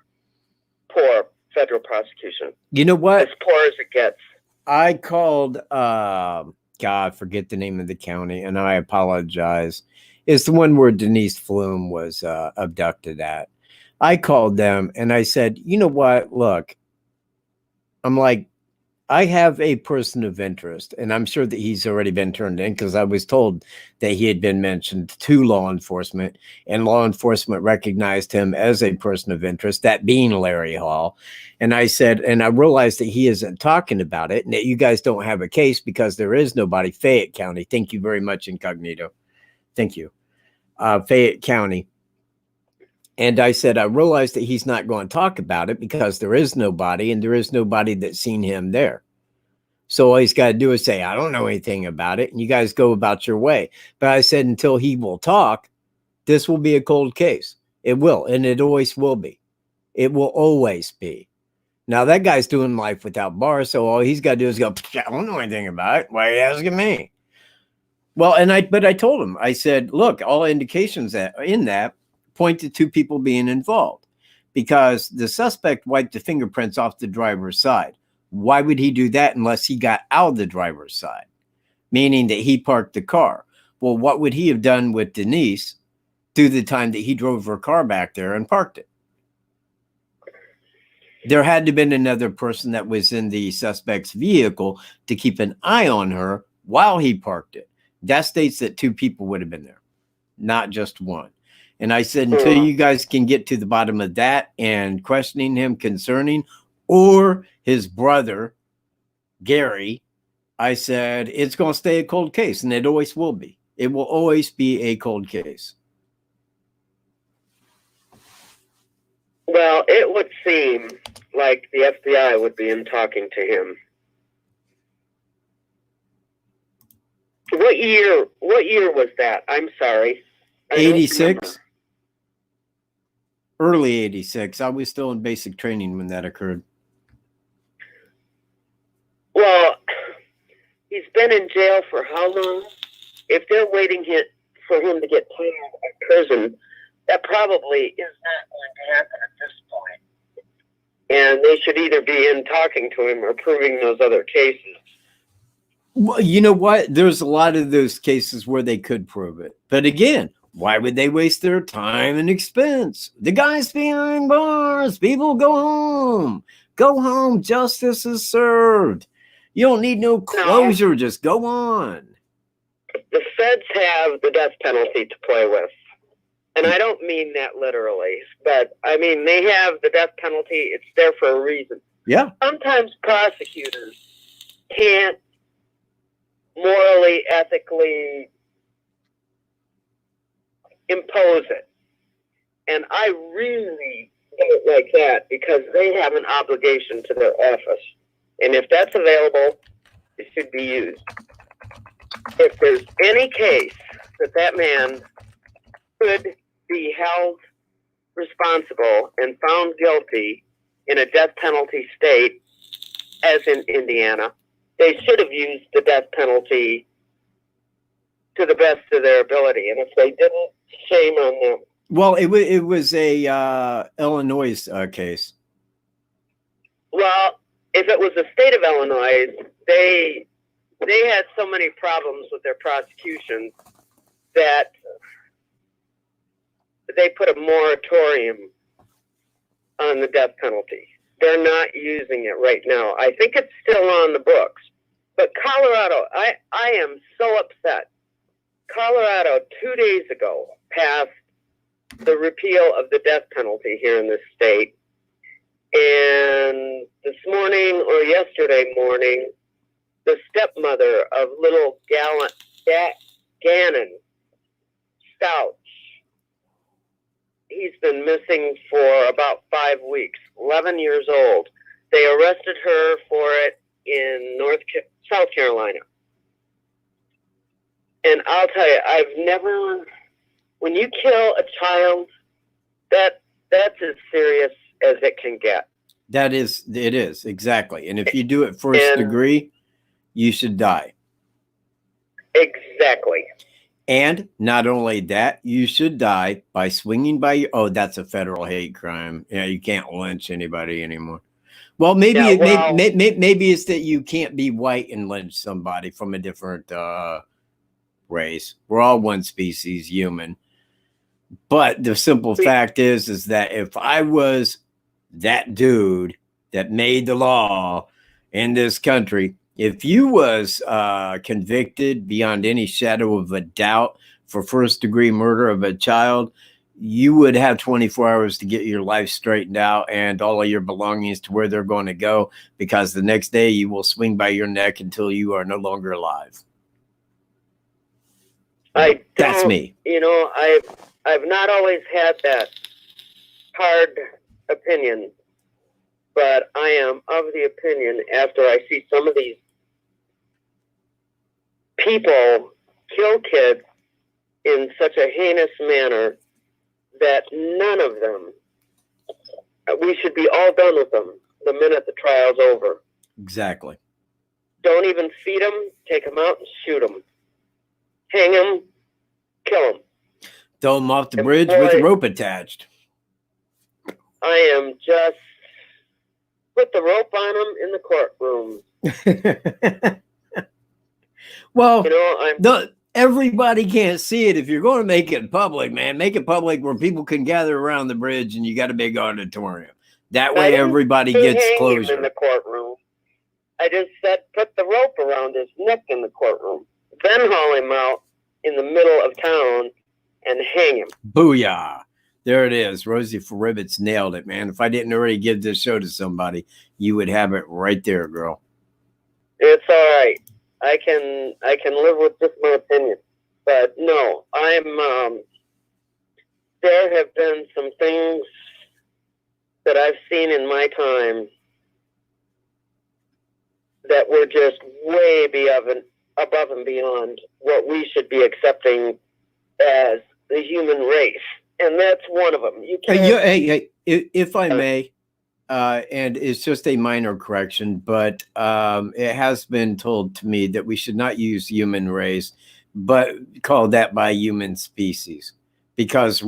federal prosecution. You know what? As poor as it gets. I called, God, forget the name of the county, and I apologize. It's the one where Denise Flume was abducted at. I called them and I said, you know what? Look, I'm like, I have a person of interest, and I'm sure that he's already been turned in, because I was told that he had been mentioned to law enforcement, and law enforcement recognized him as a person of interest, that being Larry Hall. And I said, and I realized that he isn't talking about it, and that you guys don't have a case because there is nobody. Fayette County. Thank you very much, Incognito. Thank you. Fayette County. And I said, I realized that he's not going to talk about it because there is nobody, and there is nobody that's seen him there. So all he's got to do is say, I don't know anything about it, and you guys go about your way. But I said, until he will talk, this will be a cold case. It will, and it always will be. It will always be. Now, that guy's doing life without bars, so all he's got to do is go, I don't know anything about it. Why are you asking me? Well, but I told him, I said, look, all indications in that point to two people being involved, because the suspect wiped the fingerprints off the driver's side. Why would he do that unless he got out of the driver's side? Meaning that he parked the car. Well, what would he have done with Denise through the time that he drove her car back there and parked it? There had to have been another person that was in the suspect's vehicle to keep an eye on her while he parked it. That states that two people would have been there, not just one. And I said, until you guys can get to the bottom of that and questioning him concerning, or his brother, Gary, I said, it's going to stay a cold case, and it always will be. It will always be a cold case. Well, it would seem like the FBI would be in talking to him. What year was that? I'm sorry. 86. Early 86. I was still in basic training when that occurred. Well, he's been in jail for how long? If they're waiting for him to get cleared at prison, that probably is not going to happen at this point. And they should either be in talking to him or proving those other cases. Well, you know what? There's a lot of those cases where they could prove it. But again, why would they waste their time and expense? The guy's behind bars. People go home. Go home. Justice is served. You don't need no closure. Just go on. The feds have the death penalty to play with. And I don't mean that literally. But, I mean, they have the death penalty. It's there for a reason. Yeah. Sometimes prosecutors can't morally, ethically impose it. And I really don't like that, because they have an obligation to their office. And if that's available, it should be used. If there's any case that man could be held responsible and found guilty in a death penalty state, as in Indiana, they should have used the death penalty to the best of their ability. And if they didn't, shame on them. Well, it was a Illinois case. Well, if it was the state of Illinois, they had so many problems with their prosecution that they put a moratorium on the death penalty. They're not using it right now. I think it's still on the books. But Colorado, I am so upset. Colorado 2 days ago passed the repeal of the death penalty here in this state. And this morning or yesterday morning, the stepmother of little Gannon Stouch, he's been missing for about 5 weeks, 11 years old. They arrested her for it in South Carolina. And I'll tell you, when you kill a child, that's as serious as it can get. It is, exactly. And if you do it first degree, you should die. Exactly. And not only that, you should die by swinging by your... Oh, that's a federal hate crime. Yeah, you can't lynch anybody anymore. Well, maybe maybe it's that you can't be white and lynch somebody from a different race. We're all one species, human. But the simple fact is that if I was that dude that made the law in this country, if you was convicted beyond any shadow of a doubt for first-degree murder of a child, you would have 24 hours to get your life straightened out and all of your belongings to where they're going to go, because the next day you will swing by your neck until you are no longer alive. That's me. You know, I've not always had that hard opinion, but I am of the opinion after I see some of these people kill kids in such a heinous manner that none of them, we should be all done with them the minute the trial's over. Exactly. Don't even feed them, take them out and shoot them. Hang them, kill them. Throw them off the bridge with a rope attached. I am just, put the rope on them in the courtroom. Well, you know, everybody can't see it. If you're going to make it public, man, make it public where people can gather around the bridge and you got a big auditorium. That way everybody gets closure. In the courtroom. I just said put the rope around his neck in the courtroom. Then haul him out in the middle of town and hang him. Booyah. There it is. Rosie for Ribbits nailed it, man. If I didn't already give this show to somebody, you would have it right there, girl. It's all right. I can live with just my opinion. But no, there have been some things that I've seen in my time that were just way above and beyond what we should be accepting as the human race. And that's one of them. You can't... Hey, if I may, and it's just a minor correction, but it has been told to me that we should not use human race, but call that by human species, because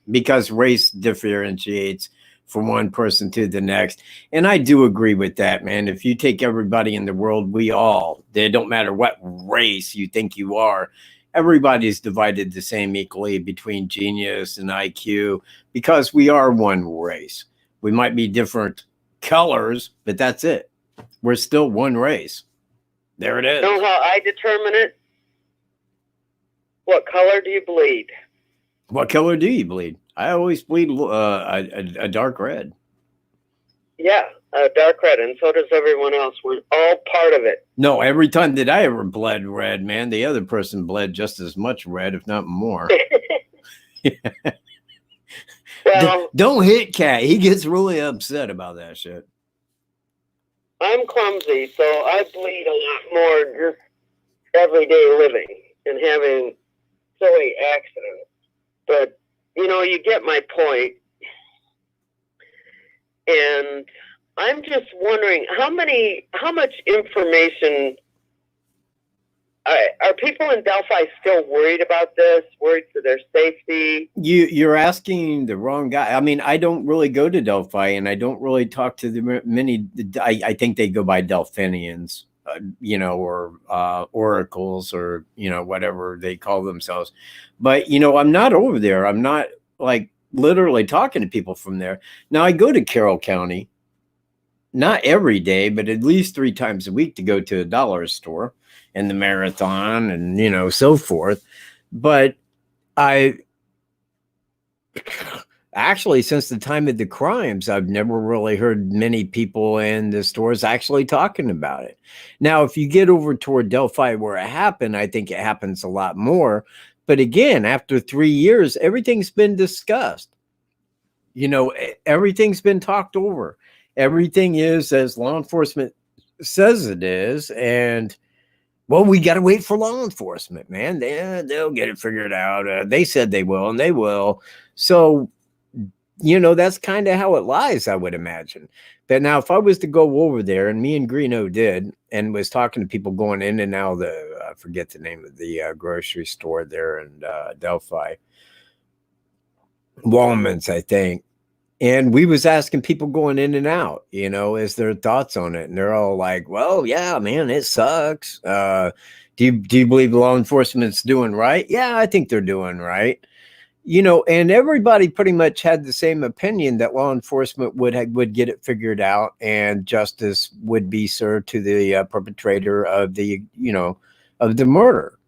because race differentiates from one person to the next. And I do agree with that, man. If you take everybody in the world, they don't matter what race you think you are, everybody's divided the same equally between genius and IQ, because we are one race. We might be different colors, but that's it. We're still one race. There it is. You know how I determine it? What color do you bleed? What color do you bleed? I always bleed a dark red. Yeah, a dark red, and so does everyone else. We're all part of it. No, every time that I ever bled red, man, the other person bled just as much red, if not more. Well, don't hit Katt. He gets really upset about that shit. I'm clumsy, so I bleed a lot more just everyday living and having silly accidents. But, you know, you get my point. And I'm just wondering how much information are people in Delphi still worried about this, worried for their safety? You're asking the wrong guy. I mean, I don't really go to Delphi, and I don't really talk to the many. I think they go by Delphinians, or oracles, or whatever they call themselves. But I'm not over there. I'm not like literally talking to people from there. Now I go to Carroll County, not every day, but at least 3 times a week to go to a dollar store and the marathon and so forth. But I actually, since the time of the crimes, I've never really heard many people in the stores actually talking about it. Now, if you get over toward Delphi where it happened, I think it happens a lot more. But again, after 3 years, everything's been discussed. Everything's been talked over. Everything is as law enforcement says it is. And well, we got to wait for law enforcement, man. They'll get it figured out. They said they will, and they will. So, that's kind of how it lies, I would imagine. But now, if I was to go over there, and me and Greeno did, and was talking to people going in and out of I forget the name of the grocery store there in Delphi, Walman's, I think. And we was asking people going in and out, is their thoughts on it. And they're all like, well, yeah, man, it sucks. Do you believe law enforcement's doing right? Yeah, I think they're doing right. And everybody pretty much had the same opinion that law enforcement would get it figured out and justice would be served to the perpetrator of the murder.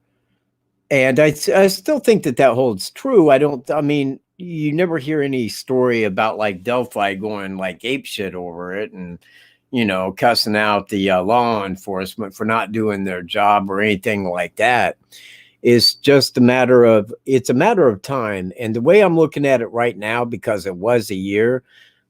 And I still think that holds true. I mean, you never hear any story about like Delphi going like ape shit over it and, cussing out the law enforcement for not doing their job or anything like that. It's just a matter of time. And the way I'm looking at it right now, because it was a year,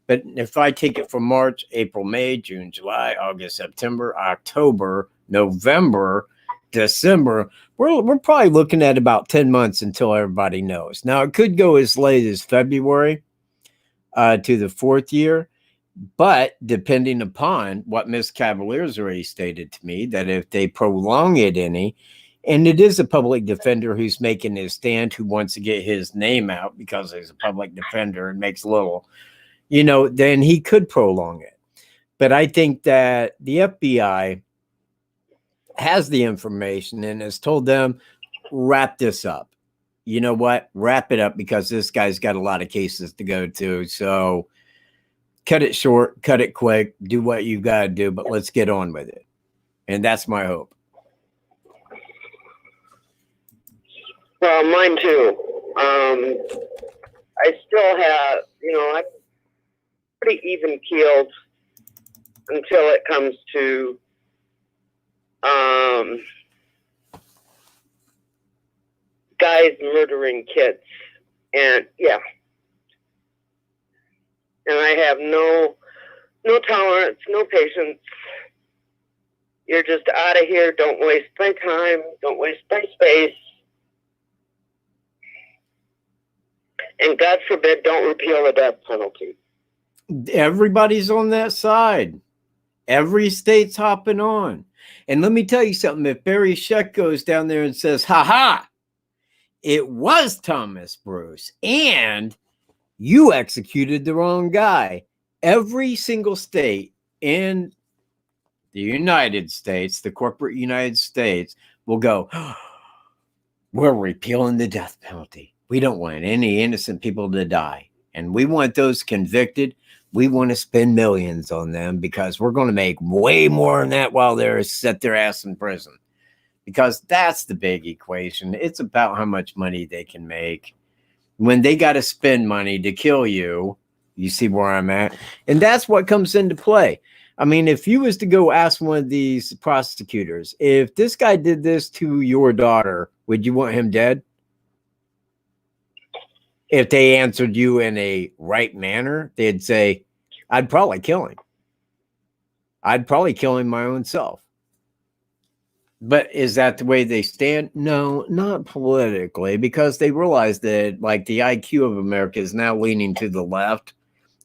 but if I take it from March, April, May, June, July, August, September, October, November, December, we're probably looking at about 10 months until everybody knows. Now, it could go as late as February to the 4th year, but depending upon what Miss Cavalier's already stated to me, that if they prolong it any, and it is a public defender who's making his stand, who wants to get his name out because he's a public defender and makes little, then he could prolong it. But I think that the FBI has the information and has told them, wrap this up. You know what? Wrap it up, because this guy's got a lot of cases to go to. So cut it short, cut it quick, do what you got to do, but let's get on with it. And that's my hope. Well, mine too. I still have, I'm pretty even keeled until it comes to guys murdering kids. And yeah. And I have no tolerance, no patience. You're just out of here. Don't waste my time. Don't waste my space. And God forbid, don't repeal the death penalty. Everybody's on that side. Every state's hopping on. And let me tell you something. If Barry Scheck goes down there and says, ha, it was Thomas Bruce, and you executed the wrong guy, every single state in the United States, the corporate United States, will go, we're repealing the death penalty. We don't want any innocent people to die. And we want those convicted. We want to spend millions on them, because we're going to make way more than that while they're set their ass in prison. Because that's the big equation. It's about how much money they can make. When they got to spend money to kill you, you see where I'm at? And that's what comes into play. I mean, if you was to go ask one of these prosecutors, if this guy did this to your daughter, would you want him dead? If they answered you in a right manner, they'd say, I'd probably kill him. I'd probably kill him my own self. But is that the way they stand? No, not politically, because they realize that like the IQ of America is now leaning to the left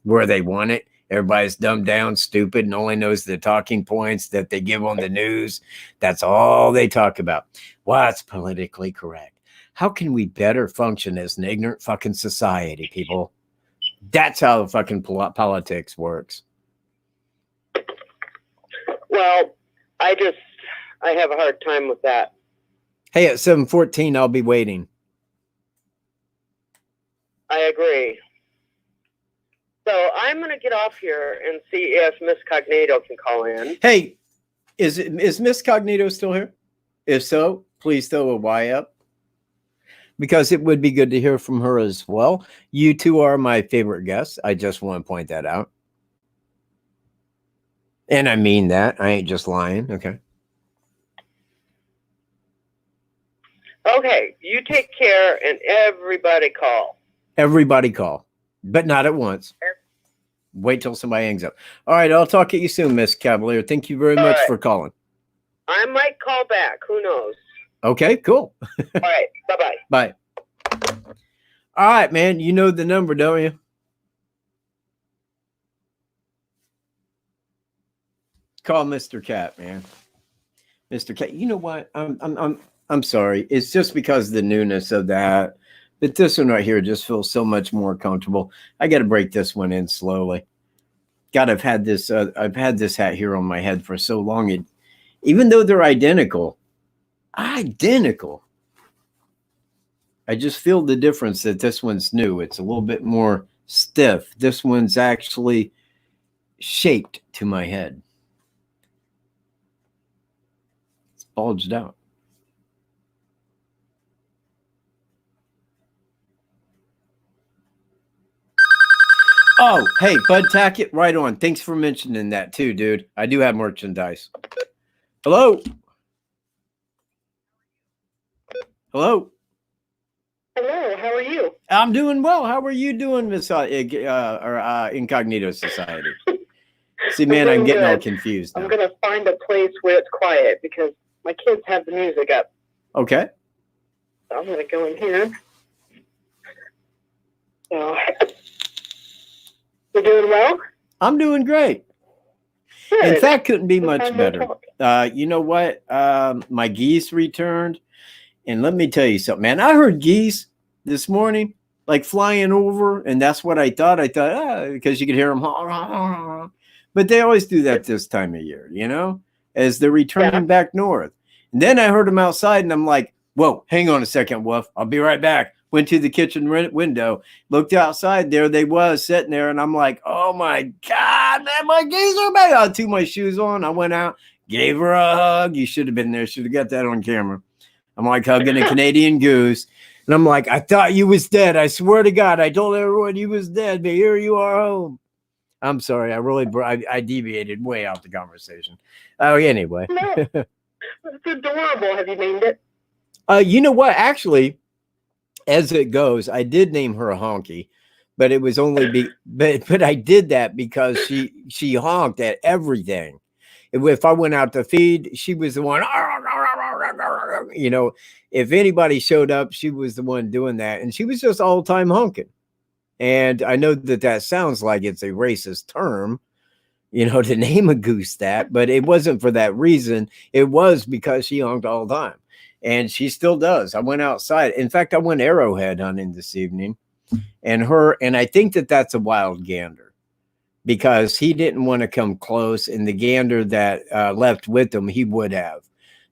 where they want it. Everybody's dumbed down, stupid, and only knows the talking points that they give on the news. That's all they talk about. What's politically correct? How can we better function as an ignorant fucking society, people? That's how fucking politics works. Well, I have a hard time with that. Hey, at 7:14, I'll be waiting. I agree. So I'm going to get off here and see if Miss Cognito can call in. Hey, is Miss Cognito still here? If so, please throw a Y up, because it would be good to hear from her as well. You two are my favorite guests. I just want to point that out. And I mean that. I ain't just lying. Okay. Okay, you take care and everybody call. Everybody call, but not at once. Wait till somebody hangs up. All right, I'll talk to you soon, Miss Cavalier. Thank you very much for calling. I might call back. Who knows? Okay, cool. All right, bye-bye. Bye. All right, man. You know the number, don't you? Call Mr. Katt, man. Mr. Katt. You know what? I'm sorry. It's just because of the newness of that. But this one right here just feels so much more comfortable. I got to break this one in slowly. God, I've had this hat here on my head for so long. Even though they're identical, I just feel the difference that this one's new. It's a little bit more stiff. This one's actually shaped to my head. It's bulged out. Oh, hey, Bud Tackett, right on. Thanks for mentioning that too, dude. I do have merchandise. Hello? Hello? Hello, how are you? I'm doing well. How are you doing, Miss Incognito Society? See, man, I'm getting all confused now. I'm going to find a place where it's quiet because my kids have the music up. Okay. So I'm going to go in here. So, you're doing well? I'm doing great. Good. In fact, couldn't be much better. You know what? My geese returned. And let me tell you something, man. I heard geese this morning, like flying over. And that's what I thought. Because you could hear them. But they always do that this time of year, you know, as they're returning back north. And then I heard them outside and I'm like, whoa, hang on a second, Wolf. I'll be right back. Went to the kitchen window, looked outside. There they was sitting there. And I'm like, oh, my God, man, my geese are back. I threw my shoes on. I went out, gave her a hug. You should have been there. Should have got that on camera. I'm like hugging a Canadian goose. And I'm like, I thought you was dead. I swear to God, I told everyone you was dead. But here you are home. I'm sorry. I deviated way out the conversation. Oh, anyway. No, it's adorable. Have you named it? You know what? Actually, as it goes, I did name her a honky, but it was only but I did that because she honked at everything. If I went out to feed, she was the one, you know, if anybody showed up, she was the one doing that. And she was just all the time honking. And I know that sounds like it's a racist term, you know, to name a goose that, but it wasn't for that reason. It was because she honked all the time. And she still does. I went outside. In fact, I went arrowhead hunting this evening. And I think that's a wild gander because he didn't want to come close. And the gander that left with him, he would have.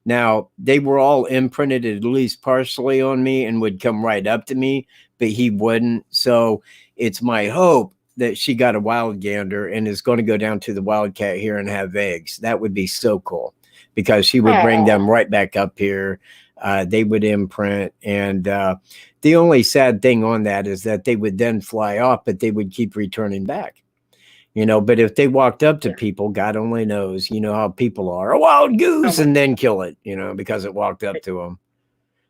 Now, they were all imprinted at least partially on me and would come right up to me, but he wouldn't. So it's my hope that she got a wild gander and is going to go down to the Wildcat here and have eggs. That would be so cool because she would bring them right back up here. They would imprint. And the only sad thing on that is that they would then fly off, but they would keep returning back. You know, but if they walked up to people, God only knows, you know how people are, a wild goose, and then kill it, you know, because it walked up to them.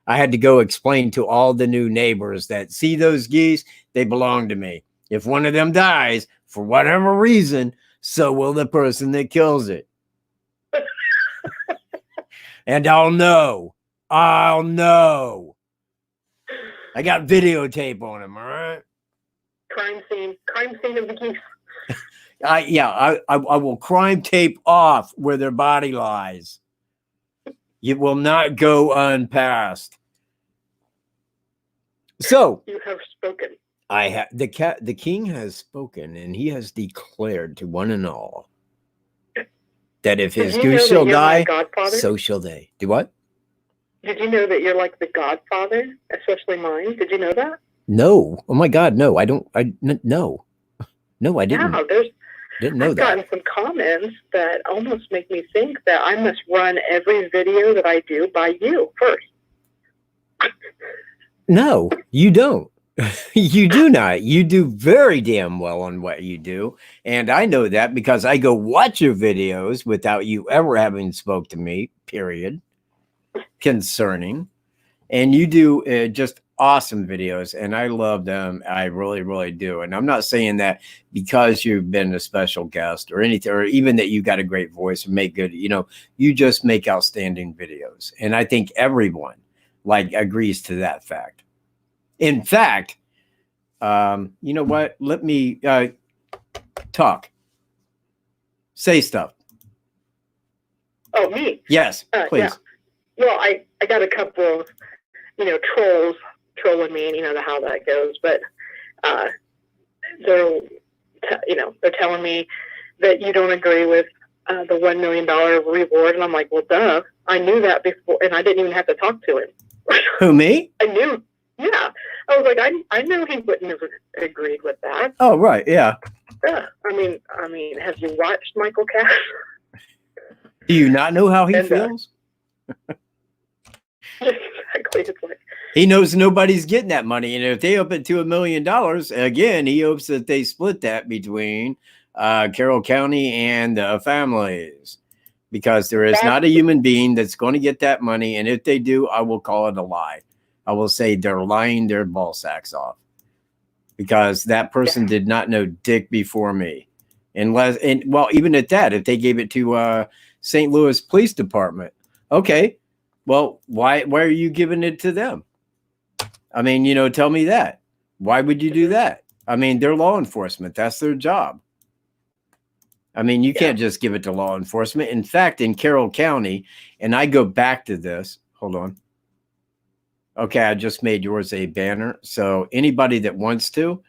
I had to go explain to all the new neighbors that see those geese, they belong to me. If one of them dies for whatever reason, so will the person that kills it. And I'll know. I got videotape on him, all right? Crime scene of the geese. I will crime tape off where their body lies. It will not go unpassed. So You have spoken. I have the king has spoken, and he has declared to one and all that if his Did you know goose that shall you're my die, godfather? so shall they. Do what? Did you know that you're like the godfather, especially mine? Did you know that? No. Oh my God, no. I don't. No. No, I didn't. Yeah, Didn't know I've that. gotten some comments that almost make me think that I must run every video that I do by you first. No, you don't. You do not. You do very damn well on what you do. And I know that because I go watch your videos without you ever having spoke to me, period, concerning. And you do just awesome videos, and I love them. I really, really do. And I'm not saying that because you've been a special guest or anything, or even that you got a great voice and make good, you just make outstanding videos. And I think everyone agrees to that fact. In fact, you know what? Let me talk. Say stuff. Oh, me? Yes, please. Yeah. Well, I got a couple of, trolls trolling me, and you know how that goes. But they're telling me that you don't agree with the $1 million reward, and I'm like, well, duh. I knew that before, and I didn't even have to talk to him. Who, me? I knew. Yeah, I was like, I knew he wouldn't have agreed with that. Oh, right, yeah. Yeah, I mean, have you watched Michael Katt? Do you not know how he feels? Exactly. It's like he knows nobody's getting that money, and if they up it to $1 million, again, he hopes that they split that between Carroll County and families, because there is not a human being that's going to get that money, and if they do, I will call it a lie. I will say they're lying their ball sacks off, because that person did not know dick before me, even at that, if they gave it to St. Louis Police Department, okay. Well, why are you giving it to them? I mean, tell me that. Why would you do that? I mean, they're law enforcement. That's their job. I mean, you can't just give it to law enforcement. In fact, in Carroll County, and I go back to this. Hold on. Okay, I just made yours a banner. So anybody that wants to,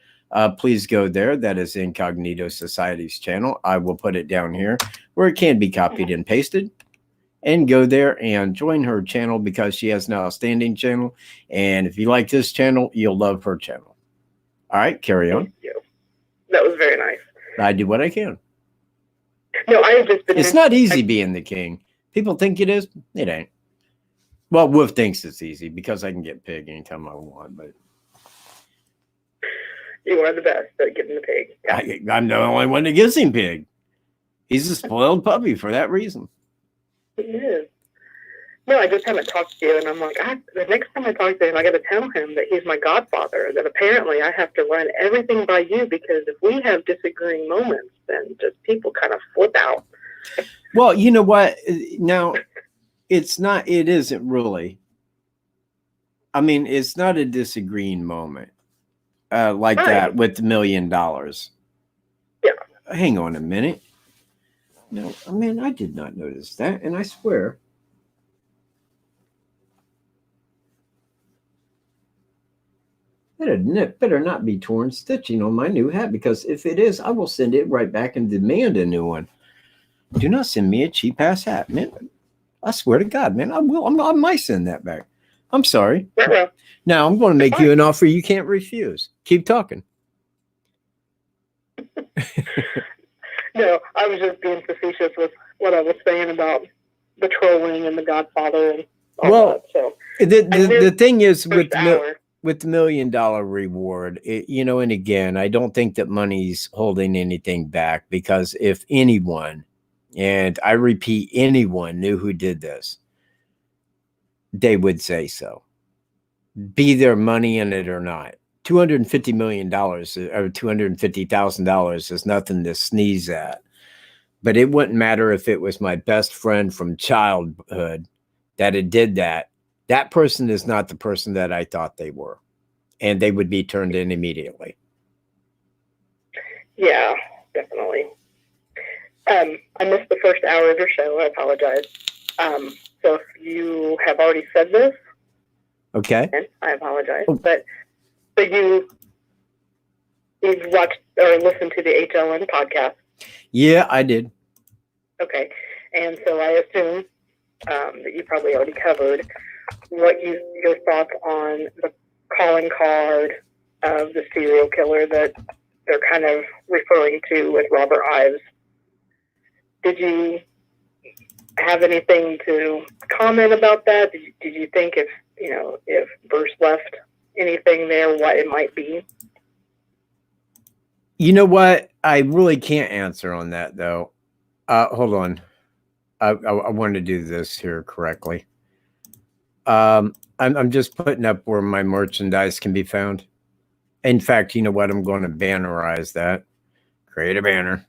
please go there. That is Incognito Society's channel. I will put it down here where it can be copied and pasted. And go there and join her channel, because she has an outstanding channel. And if you like this channel, you'll love her channel. All right, carry on. Thank you. That was very nice. I do what I can. No, I've just been. It's not easy being the king. People think it is. It ain't. Well, Wolf thinks it's easy because I can get pig anytime I want. But you are the best at getting the pig. Yeah. I'm the only one that gives him pig. He's a spoiled puppy for that reason. He is. No, I just haven't talked to you, and I'm like, the next time I talk to him, I got to tell him that he's my godfather, that apparently I have to run everything by you, because if we have disagreeing moments, then just people kind of flip out. Well, you know what? Now, it isn't really. I mean, it's not a disagreeing moment like that with $1 million. Yeah. Hang on a minute. No, I mean, I did not notice that, and I swear. That better not be torn stitching on my new hat, because if it is, I will send it right back and demand a new one. Do not send me a cheap ass hat, man. I swear to God, man, I will. I might send that back. I'm sorry. Yeah. Now I'm going to make you an offer you can't refuse. Keep talking. No, I was just being facetious with what I was saying about the trolling and the Godfather and all that. So the thing is with the $1 million reward, and again, I don't think that money's holding anything back, because if anyone, and I repeat, anyone knew who did this, they would say so. Be there money in it or not. $250 million or $250,000 is nothing to sneeze at. But it wouldn't matter if it was my best friend from childhood that it did that. That person is not the person that I thought they were. And they would be turned in immediately. Yeah, definitely. I missed the first hour of your show. I apologize. So if you have already said this, Okay. I apologize. Oh. But you've watched or listened to the HLN podcast. Yeah, I did. Okay. And so I assume that you probably already covered your thoughts on the calling card of the serial killer that they're kind of referring to with Robert Ives. Did you have anything to comment about that? Did you think if Bruce left anything there, what it might be? You know what? I really can't answer on that, though. Hold on. I want to do this here correctly. I'm just putting up where my merchandise can be found. In fact, you know what? I'm going to bannerize that. Create a banner.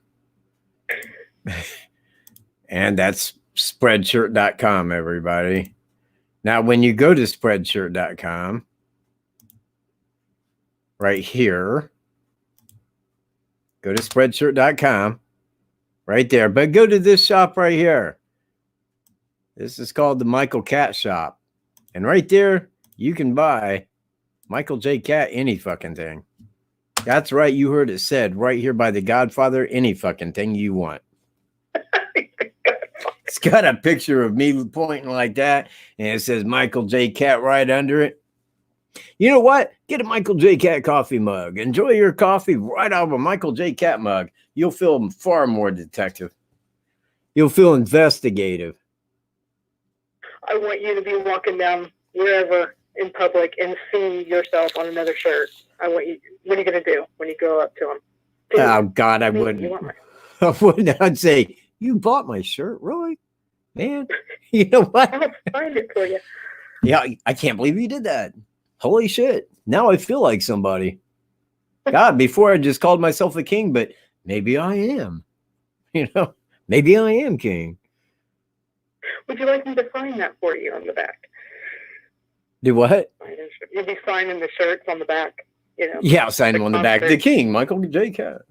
And that's spreadshirt.com, everybody. Now, when you go to spreadshirt.com, right here, go to spreadshirt.com, right there. But go to this shop right here. This is called the Michael Katt Shop. And right there, you can buy Michael J. Katt any fucking thing. That's right. You heard it said right here by the Godfather, any fucking thing you want. It's got a picture of me pointing like that, and it says Michael J. Katt right under it. You know what? Get a Michael J. Katt coffee mug. Enjoy your coffee right out of a Michael J. Katt mug. You'll feel far more detective. You'll feel investigative. I want you to be walking down wherever in public and see yourself on another shirt. What are you going to do when you go up to him? Oh, God, I wouldn't. I wouldn't. I'd say, you bought my shirt, really? Man, you know what? I'll find it for you. Yeah, I can't believe you did that. Holy shit. Now I feel like somebody. God, before I just called myself a king, but maybe I am. You know, maybe I am king. Would you like me to sign that for you on the back? Do what? You'll be signing the shirts on the back. You know. Yeah, I'll sign them on the back. The king, Michael J. Katt.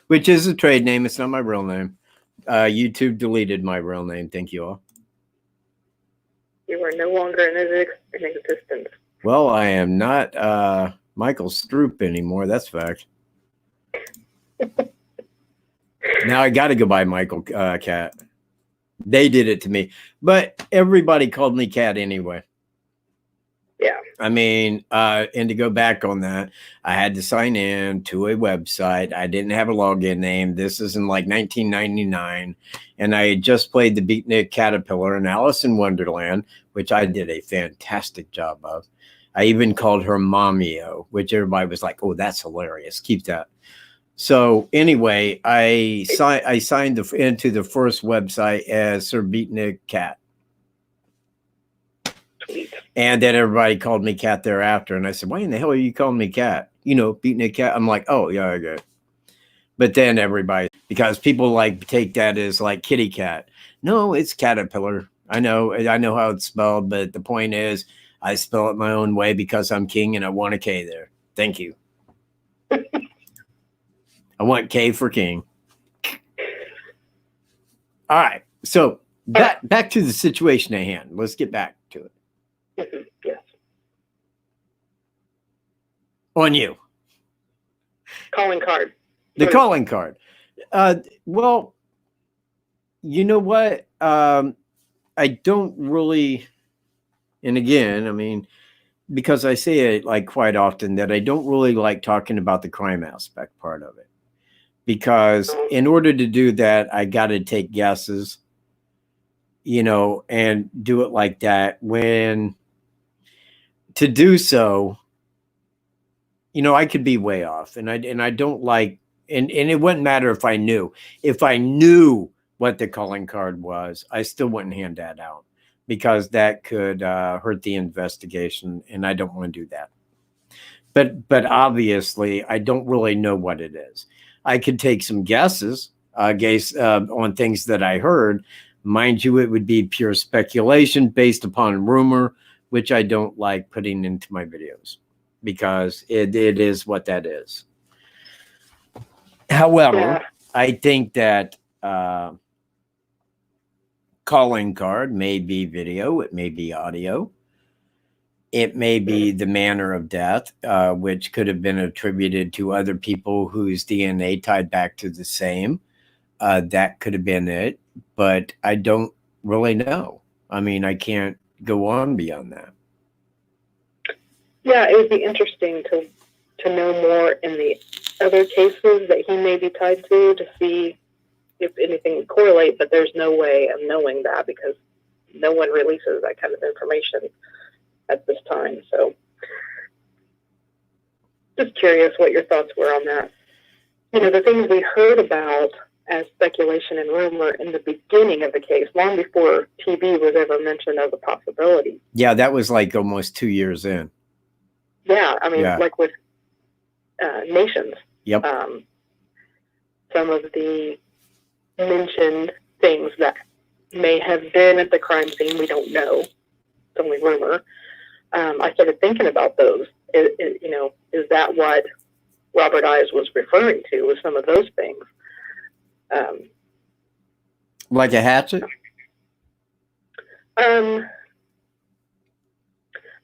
Which is a trade name. It's not my real name. YouTube deleted my real name. Thank you all. You are no longer in existence. Well, I am not Michael Stroop anymore. That's fact. Now I got to go by Michael Katt. They did it to me. But everybody called me Katt anyway. Yeah. I mean, and to go back on that, I had to sign in to a website. I didn't have a login name. This is in like 1999. And I had just played the Beatnik Caterpillar in Alice in Wonderland, which I did a fantastic job of. I even called her Mommy-O, which everybody was like, oh, that's hilarious. Keep that. So anyway, I signed into the first website as Sir Beatnik Katt. And then everybody called me Katt thereafter. And I said, why in the hell are you calling me Katt? You know, Beatnik Katt. I'm like, oh, yeah, I get it. But then everybody, because people like take that as like kitty cat. No, it's Caterpillar. I know how it's spelled. But the point is, I spell it my own way because I'm king and I want a K there. Thank you. I want K for king. All right. So back to the situation at hand. Let's get back to it. Yes. On you. Calling card. The calling card. Well, you know what? I don't really, and again, I mean, because I say it like quite often that I don't really like talking about the crime aspect part of it. Because in order to do that, I got to take guesses, you know, and do it like that. When to do so, you know, I could be way off, and I don't like, and it wouldn't matter if I knew. If I knew what the calling card was, I still wouldn't hand that out because that could hurt the investigation, and I don't want to do that. But obviously, I don't really know what it is. I could take some guesses on things that I heard. Mind you, it would be pure speculation based upon rumor, which I don't like putting into my videos because it is what that is. However, I think that calling card may be video, it may be audio, it may be the manner of death, which could have been attributed to other people whose DNA tied back to the same. That could have been it, but I don't really know. I mean, I can't go on beyond that. Yeah, it would be interesting to know more in the other cases that he may be tied to see if anything would correlate, but there's no way of knowing that because no one releases that kind of information at this time. So just curious what your thoughts were on that. You know, the things we heard about as speculation and rumor in the beginning of the case, long before TV was ever mentioned as a possibility. Yeah, that was like almost 2 years in. Yeah, I mean, like with Nations. Yep. Some of the mentioned things that may have been at the crime scene, we don't know. It's only rumor. I started thinking about those. You know, is that what Robert Ives was referring to with some of those things? Like a hatchet?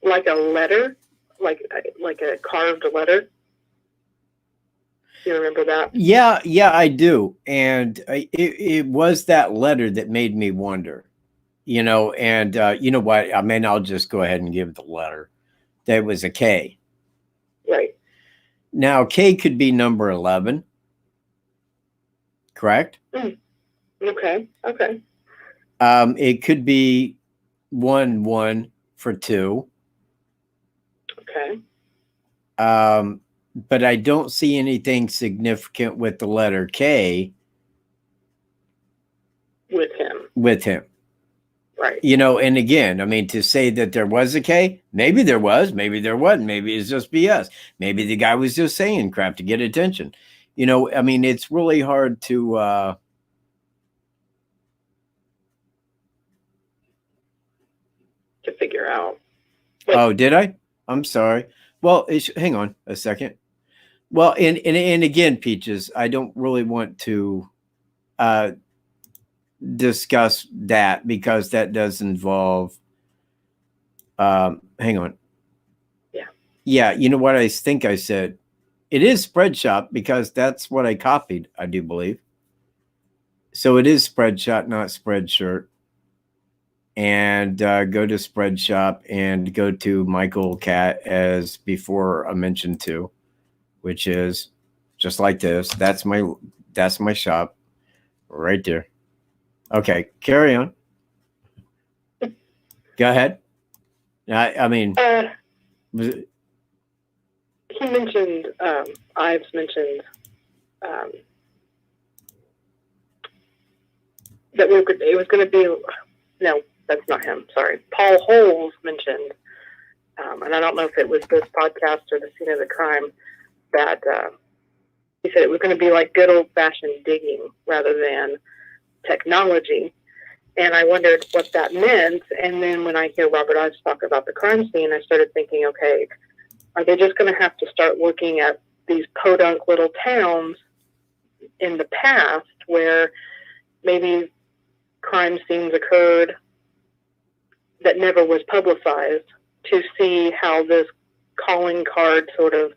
Like a letter, like a carved letter. You remember that? Yeah, I do. And it was that letter that made me wonder, you know, and you know what? I mean, I'll just go ahead and give the letter. That was a K. Right. Now, K could be number 11. Correct? Okay. It could be 1 for 2. Okay. But I don't see anything significant with the letter K. With him. Right. You know, and again, I mean, to say that there was a K, maybe there was, maybe there wasn't, maybe it's just BS. Maybe the guy was just saying crap to get attention. You know, I mean, it's really hard to figure out. Oh, did I? I'm sorry. Well, hang on a second. Well, and again, Peaches, I don't really want to discuss that because that does involve hang on. Yeah, you know what I think I said? It is Spreadshop because that's what I copied, I do believe. So it is Spreadshot, not Spreadshirt. And go to Spreadshop and go to Michael Katt as before I mentioned to, which is just like this. That's my shop right there. Okay, carry on. Go ahead. I mean, was it? He mentioned, Ives mentioned that it was going to be, no, that's not him, sorry. Paul Holes mentioned, and I don't know if it was this podcast or the Scene of the Crime, that he said it was going to be like good old-fashioned digging rather than technology. And I wondered what that meant. And then when I hear Robert Ives talk about the crime scene, I started thinking, okay, are they just going to have to start looking at these podunk little towns in the past where maybe crime scenes occurred that never was publicized to see how this calling card sort of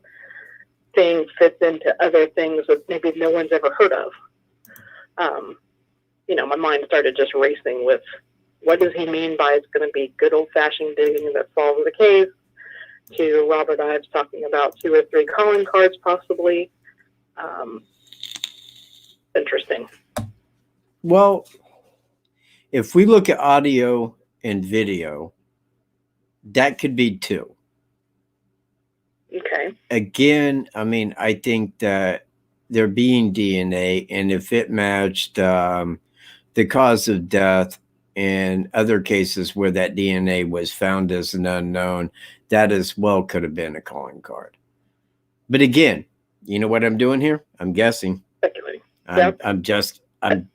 thing fits into other things that maybe no one's ever heard of? You know, my mind started just racing with what does he mean by it's going to be good old-fashioned digging that solves the case, to Robert Ives talking about 2 or 3 calling cards possibly. Interesting. Well, if we look at audio and video, that could be 2. Okay. Again, I mean, I think that there being DNA, and if it matched the cause of death in other cases where that DNA was found as an unknown, that as well could have been a calling card. But again, you know what I'm doing here? I'm guessing. Speculating. I'm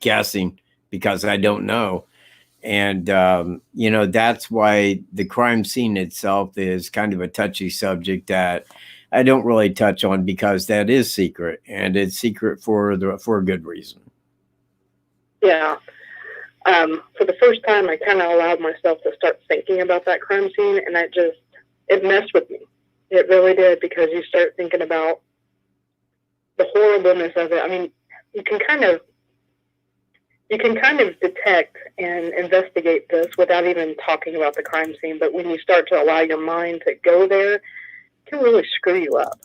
guessing because I don't know. And, you know, that's why the crime scene itself is kind of a touchy subject that I don't really touch on because that is secret, and it's secret for a good reason. Yeah. For the first time, I kind of allowed myself to start thinking about that crime scene, and it messed with me. It really did, because you start thinking about the horribleness of it. I mean, you can kind of detect and investigate this without even talking about the crime scene, but when you start to allow your mind to go there, it can really screw you up.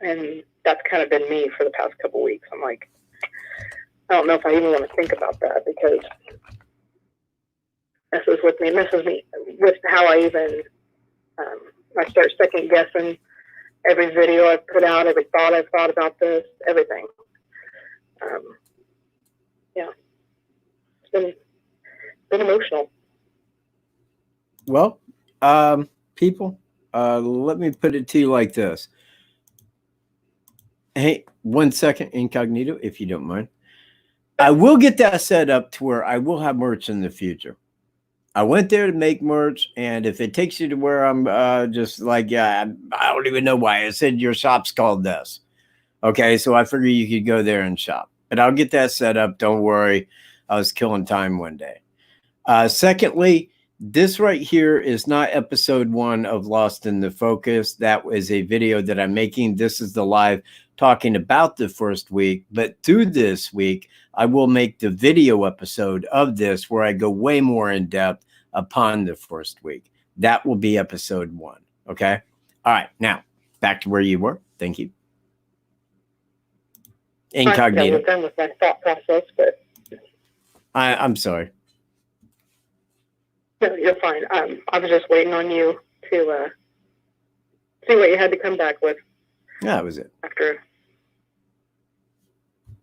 And that's kind of been me for the past couple of weeks. I'm like, I don't know if I even want to think about that, because messes with me with how I even, I start second guessing every video I've put out, every thought I've thought about this, everything. Yeah. It's been emotional. Well, people, let me put it to you like this. Hey, 1 second, incognito, if you don't mind. I will get that set up to where I will have merch in the future. I went there to make merch, and if it takes you to where I'm just like, I don't even know why. It said your shop's called this. Okay, so I figure you could go there and shop. But I'll get that set up. Don't worry. I was killing time one day. Secondly, this right here is not episode 1 of Lost in the Focus. That was a video that I'm making. This is the live talking about the first week. But through this week, I will make the video episode of this where I go way more in depth upon the first week. That will be episode 1. Okay. All right. Now back to where you were. Thank you. Incognito. I'm done with my thought process, but I'm sorry. no, you're fine. I was just waiting on you to see what you had to come back with. Yeah, that was it. After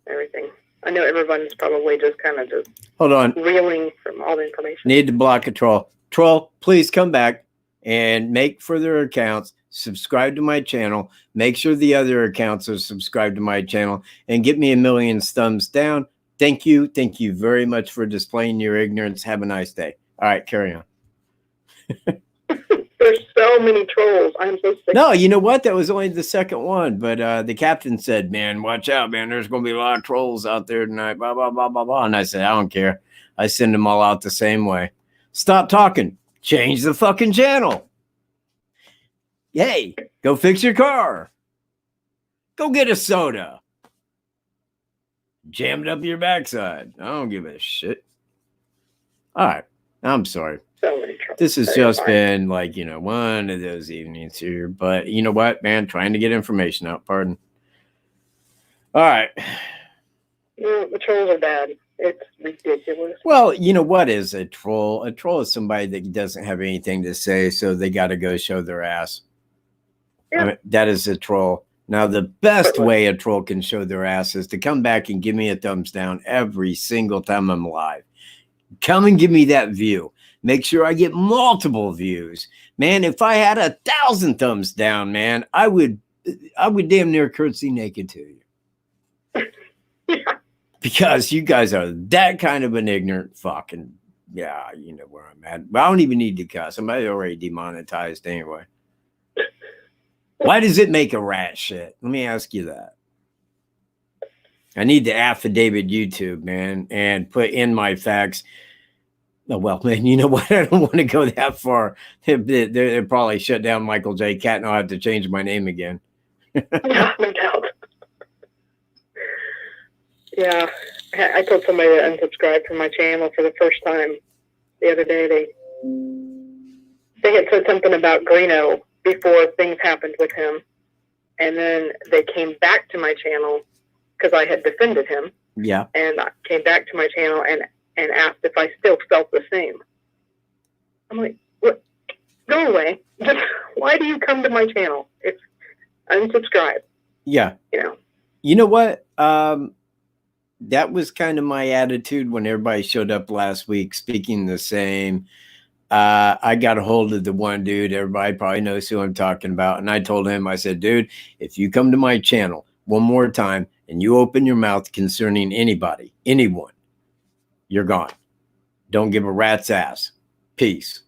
everything. I know everyone's probably just kind of just Hold on. reeling from all the information. Need to block a troll. Troll, please come back and make further accounts. Subscribe to my channel. Make sure the other accounts are subscribed to my channel and get me 1 million thumbs down. Thank you. Thank you very much for displaying your ignorance. Have a nice day. All right, carry on. There's so many trolls. I'm so sick. No, you know what? That was only the second one. But the captain said, man, watch out, man. There's going to be a lot of trolls out there tonight. Blah, blah, blah, blah, blah. And I said, I don't care. I send them all out the same way. Stop talking. Change the fucking channel. Hey, go fix your car. Go get a soda. Jam it up your backside. I don't give a shit. All right. I'm sorry. So many trolls. This has So just fine. been like, one of those evenings here. But you know what, man? Trying to get information out. Pardon. All right. No, the trolls are bad. It's ridiculous. Well, you know what is a troll? A troll is somebody that doesn't have anything to say, so they got to go show their ass. Yeah. I mean, that is a troll. Now, the best way a troll can show their ass is to come back and give me a thumbs down every single time I'm live. Come and give me that view. Make sure I get multiple views. Man, if I had 1,000 thumbs down, man, I would damn near curtsy naked to you. Yeah. Because you guys are that kind of an ignorant fucking, yeah, you know where I'm at. But I don't even need to cuss. I'm already demonetized anyway. Why does it make a rat shit? Let me ask you that. I need the affidavit YouTube, man, and put in my facts. Oh, well, man, you know what? I don't want to go that far. They'll probably shut down Michael J. Katt, and I'll have to change my name again. Yeah, no doubt. Yeah, I told somebody to unsubscribe from my channel for the first time the other day. They had said something about Greeno before things happened with him, and then they came back to my channel because I had defended him. Yeah. And I came back to my channel and asked if I still felt the same. I'm like, what? Go away. Why do you come to my channel? It's unsubscribe. Yeah. You know what? That was kind of my attitude when everybody showed up last week speaking the same. I got a hold of the one dude. Everybody probably knows who I'm talking about. And I told him, I said, dude, if you come to my channel one more time and you open your mouth concerning anybody, anyone, you're gone. Don't give a rat's ass. Peace.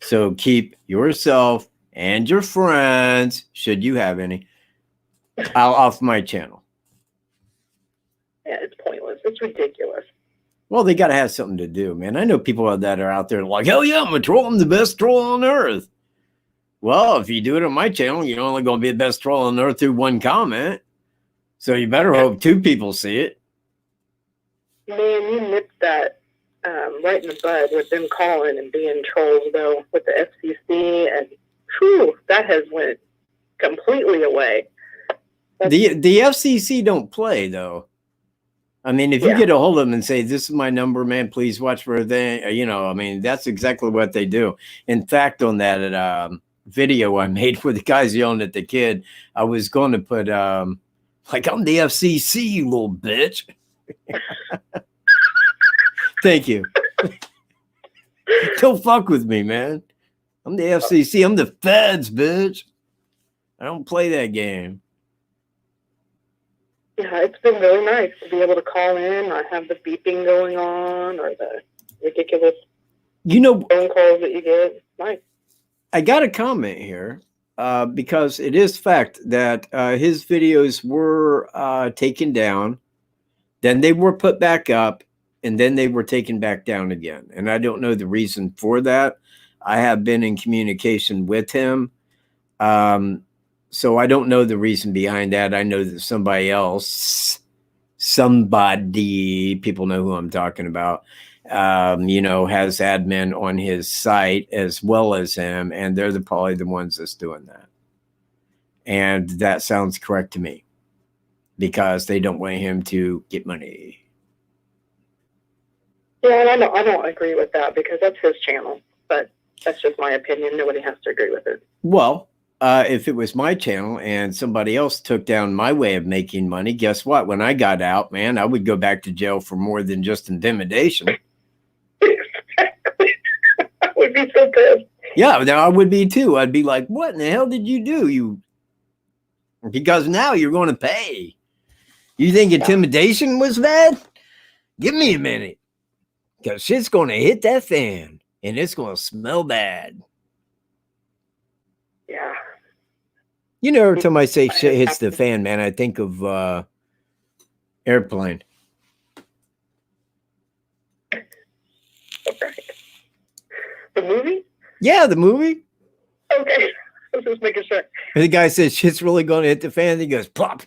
So keep yourself and your friends, should you have any, off my channel. Yeah, it's pointless. It's ridiculous. Well, they got to have something to do, man. I know people that are out there like, hell yeah, I'm a troll. I'm the best troll on earth. Well, if you do it on my channel, you're only going to be the best troll on earth through one comment. So you better hope 2 people see it. Man, you nipped that right in the bud with them calling and being trolls, though, with the FCC. And whew, that has went completely away. The FCC don't play, though. I mean, if you get a hold of them and say, this is my number, man, please watch for everything, you know, I mean, that's exactly what they do. In fact, on that video I made where the guy's yelling at the kid, I was going to put, like, I'm the FCC, you little bitch. Thank you. Don't fuck with me, man. I'm the FCC. I'm the feds, bitch. I don't play that game. Yeah, it's been really nice to be able to call in, not have the beeping going on or the ridiculous phone calls that you get. Nice. I got a comment here because it is fact that his videos were taken down, then they were put back up, and then they were taken back down again. And I don't know the reason for that. I have been in communication with him. So I don't know the reason behind that. I know that somebody, people know who I'm talking about, you know, has admin on his site as well as him, and they're probably the ones that's doing that. And that sounds correct to me because they don't want him to get money. Yeah, and I don't agree with that because that's his channel, but that's just my opinion. Nobody has to agree with it. Well, if it was my channel and somebody else took down my way of making money, guess what? When I got out, man, I would go back to jail for more than just intimidation. I would be so pissed. Yeah, I would be too. I'd be like, what in the hell did you do? Because now you're going to pay. You think intimidation was bad? Give me a minute. Because shit's going to hit that fan and it's going to smell bad. Yeah. You know, every time I say shit hits the fan, man, I think of Airplane. Okay. The movie? Yeah, the movie. Okay. I was just making sure. And the guy says shit's really going to hit the fan. He goes, plop.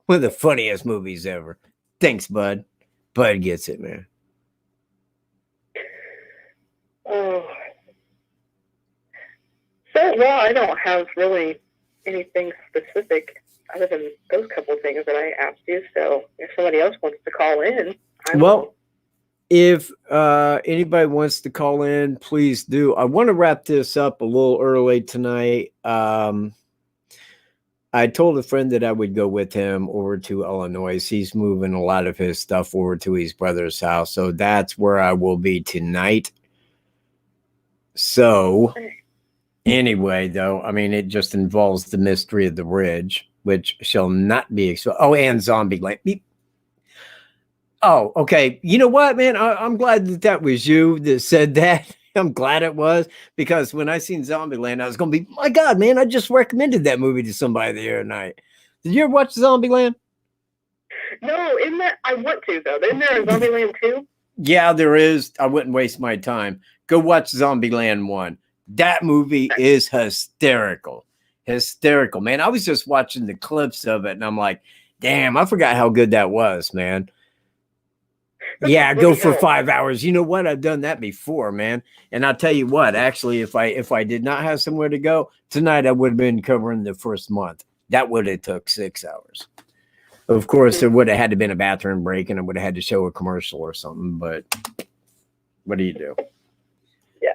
One of the funniest movies ever. Thanks, bud. Bud gets it, man. Oh. So, well, I don't have really anything specific other than those couple of things that I asked you. So if somebody else wants to call in, if anybody wants to call in, please do. I want to wrap this up a little early tonight. I told a friend that I would go with him over to Illinois. He's moving a lot of his stuff over to his brother's house. So that's where I will be tonight. So anyway, though, I mean, it just involves the mystery of the ridge, which shall not be exposed. Oh, and Zombieland. Beep. Oh, okay. You know what, man? I'm glad that was you that said that. I'm glad it was, because when I seen Zombieland, I was going to be, my God, man, I just recommended that movie to somebody the other night. Did you ever watch Zombieland? No, isn't that, I want to, though. Isn't there a Zombieland 2? Yeah, there is. I wouldn't waste my time. Go watch Zombieland 1. That movie is hysterical. Hysterical, man. I was just watching the clips of it, and I'm like, damn, I forgot how good that was, man. Yeah, go for 5 hours. You know what? I've done that before, man. And I'll tell you what, actually, if I did not have somewhere to go, tonight I would have been covering the first month. That would have took 6 hours. Of course, there would have had to been a bathroom break, and I would have had to show a commercial or something, but what do you do? Yeah.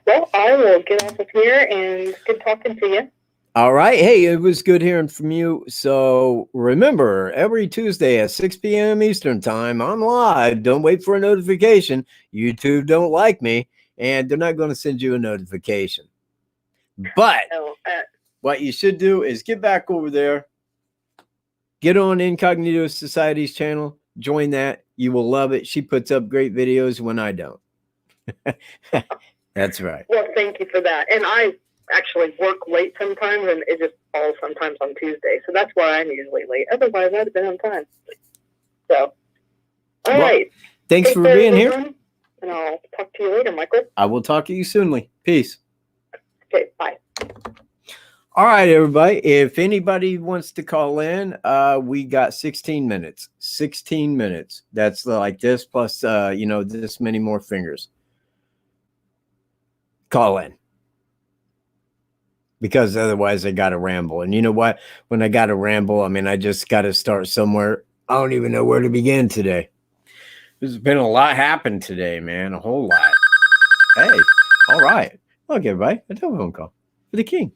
Well, I will get off of here, and good talking to you. All right. Hey, it was good hearing from you. So remember, every Tuesday at 6 p.m. Eastern time, I'm live. Don't wait for a notification. YouTube don't like me, and they're not going to send you a notification. But what you should do is get back over there, get on Incognito Society's channel, join that. You will love it. She puts up great videos when I don't. That's right. Well, thank you for that. And I actually work late sometimes, and it just falls sometimes on Tuesday. So that's why I'm usually late. Otherwise, I'd have been on time. So, all right. Thanks Take for care, being here. everyone, and I'll talk to you later, Michael. I will talk to you soonly. Peace. Okay, bye. All right, everybody. If anybody wants to call in, we got 16 minutes. 16 minutes. That's like this plus, this many more fingers. Call in. Because otherwise I got to ramble. And you know what? When I got to ramble, I just got to start somewhere. I don't even know where to begin today. There's been a lot happened today, man. A whole lot. Hey, all right. Look, everybody. A telephone call for the king.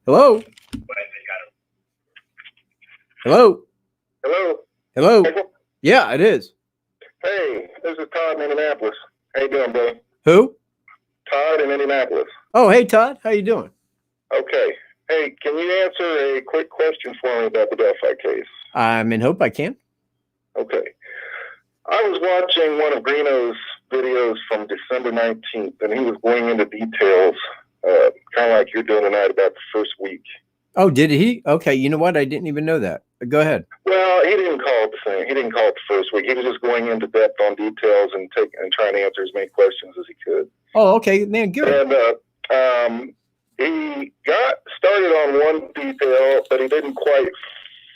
Hello? Hello? Hello. Hello? Yeah, it is. Hey, this is Todd in Indianapolis. How you doing, brother? Who? Todd in Indianapolis. Oh, hey, Todd. How you doing? Okay. Hey, can you answer a quick question for me about the Delphi case? I'm in hope I can. Okay. I was watching one of Greeno's videos from December 19th, and he was going into details, kind of like you're doing tonight about the first week. Oh, did he? Okay. You know what? I didn't even know that. Go ahead. Well, he didn't call it the same. He didn't call it the first week. He was just going into depth on details and trying to answer as many questions as he could. Oh, okay. Man, good. And he got started on one detail, but he didn't quite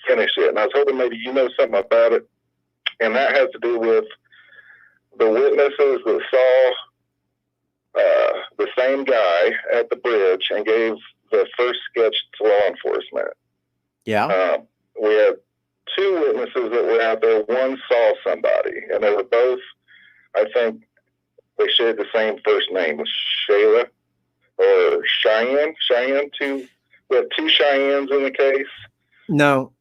finish it. And I was hoping maybe you know something about it. And that has to do with the witnesses that saw the same guy at the bridge and gave the first sketch to law enforcement. Yeah. We had two witnesses that were out there. One saw somebody, and they were both, I think, they shared the same first name, Shayla or Cheyenne. We had two Cheyennes in the case. No.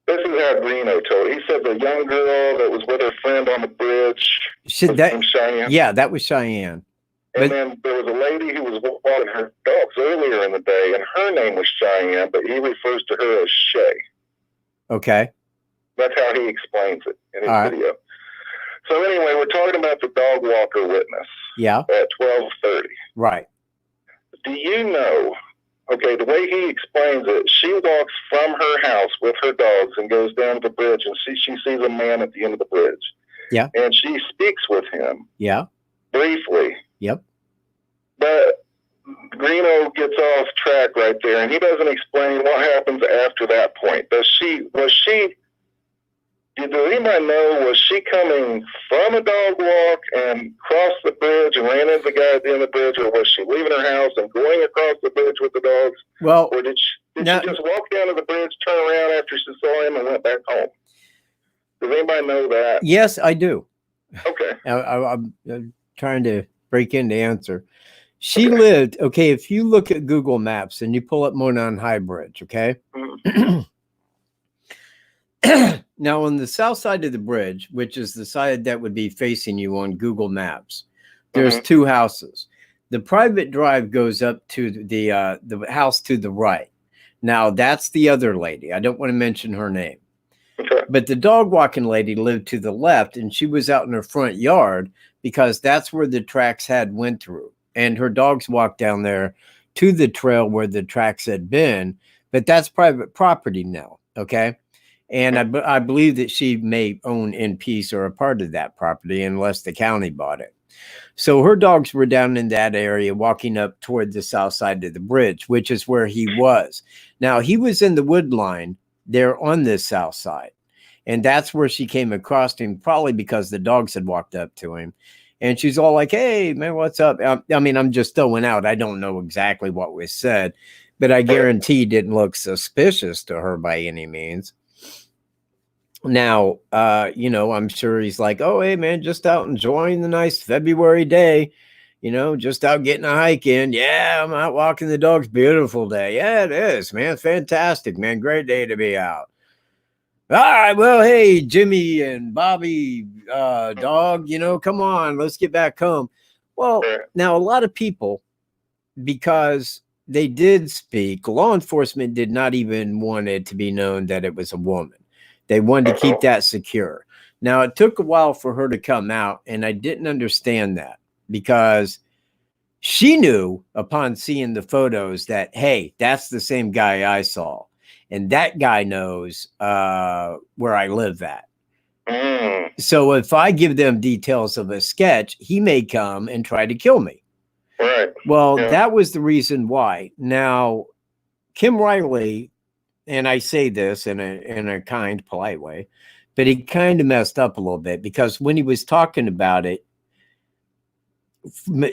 This is how Greeno told it. He said the young girl that was with her friend on the bridge was named Cheyenne. Yeah, that was Cheyenne. And then there was a lady who was walking her dogs earlier in the day, and her name was Cheyenne, but he refers to her as Shay. Okay. That's how he explains it in his video. So anyway, we're talking about the dog walker witness. Yeah. At 12:30. Right. Do you know, okay, the way he explains it, she walks from her house with her dogs and goes down the bridge, and she sees a man at the end of the bridge. Yeah. And she speaks with him. Yeah. Briefly. Yep. But Greeno gets off track right there, and he doesn't explain what happens after that point. Does anybody know, was she coming from a dog walk and crossed the bridge and ran into the guy at the end of the bridge, or was she leaving her house and going across the bridge with the dogs? Well, or did she just walk down to the bridge, turn around after she saw him, and went back home? Does anybody know that? Yes, I do. Okay. I'm trying to break in the answer. She lived, okay, if you look at Google Maps and you pull up Monon High Bridge, okay? Mm-hmm. Now, on the south side of the bridge, which is the side that would be facing you on Google Maps, there's two houses. The private drive goes up to the house to the right. Now, that's the other lady. I don't want to mention her name. Okay. But the dog walking lady lived to the left, and she was out in her front yard because that's where the tracks had went through. And her dogs walked down there to the trail where the tracks had been. But that's private property now, okay? And I believe that she may own in piece or a part of that property unless the county bought it. So her dogs were down in that area walking up toward the south side of the bridge, which is where he was. Now, he was in the wood line there on this south side. And that's where she came across him, probably because the dogs had walked up to him. And she's all like, hey, man, what's up? I'm just throwing out. I don't know exactly what was said, but I guarantee it didn't look suspicious to her by any means. Now, I'm sure he's like, oh, hey, man, just out enjoying the nice February day, just out getting a hike in. Yeah, I'm out walking the dogs. Beautiful day. Yeah, it is, man. Fantastic, man. Great day to be out. All right, well, hey, Jimmy and Bobby, dog, come on, let's get back home. Well, now a lot of people, because they did speak, law enforcement did not even want it to be known that it was a woman. They wanted to keep that secure. Now, it took a while for her to come out, and I didn't understand that. because she knew upon seeing the photos that, hey, that's the same guy I saw. And that guy knows where I live at. So if I give them details of a sketch, he may come and try to kill me. Right. Well, that was the reason why. Now, Kim Riley, and I say this in a kind, polite way, but he kind of messed up a little bit, because when he was talking about it,